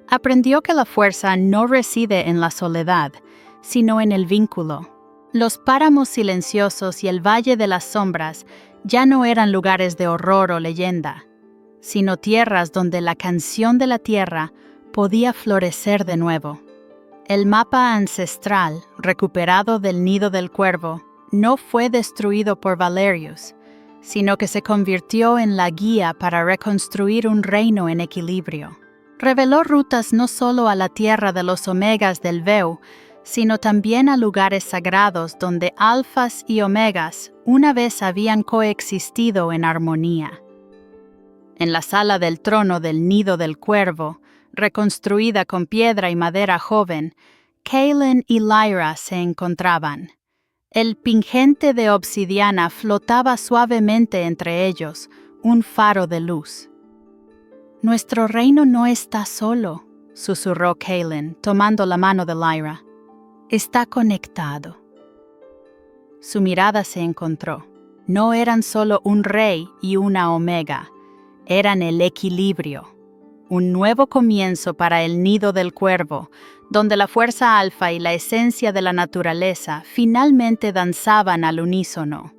Aprendió que la fuerza no reside en la soledad, sino en el vínculo. Los páramos silenciosos y el valle de las sombras ya no eran lugares de horror o leyenda, sino tierras donde la canción de la tierra podía florecer de nuevo. El mapa ancestral, recuperado del nido del cuervo, no fue destruido por Valerius, sino que se convirtió en la guía para reconstruir un reino en equilibrio. Reveló rutas no solo a la tierra de los omegas del Veu, sino también a lugares sagrados donde alfas y omegas una vez habían coexistido en armonía. En la sala del trono del nido del cuervo, reconstruida con piedra y madera joven, Kaelin y Lyra se encontraban. El pingente de obsidiana flotaba suavemente entre ellos, un faro de luz. «Nuestro reino no está solo», susurró Kaelin, tomando la mano de Lyra. «Está conectado». Su mirada se encontró. No eran solo un rey y una omega, eran el equilibrio. Un nuevo comienzo para el nido del cuervo, donde la fuerza alfa y la esencia de la naturaleza finalmente danzaban al unísono.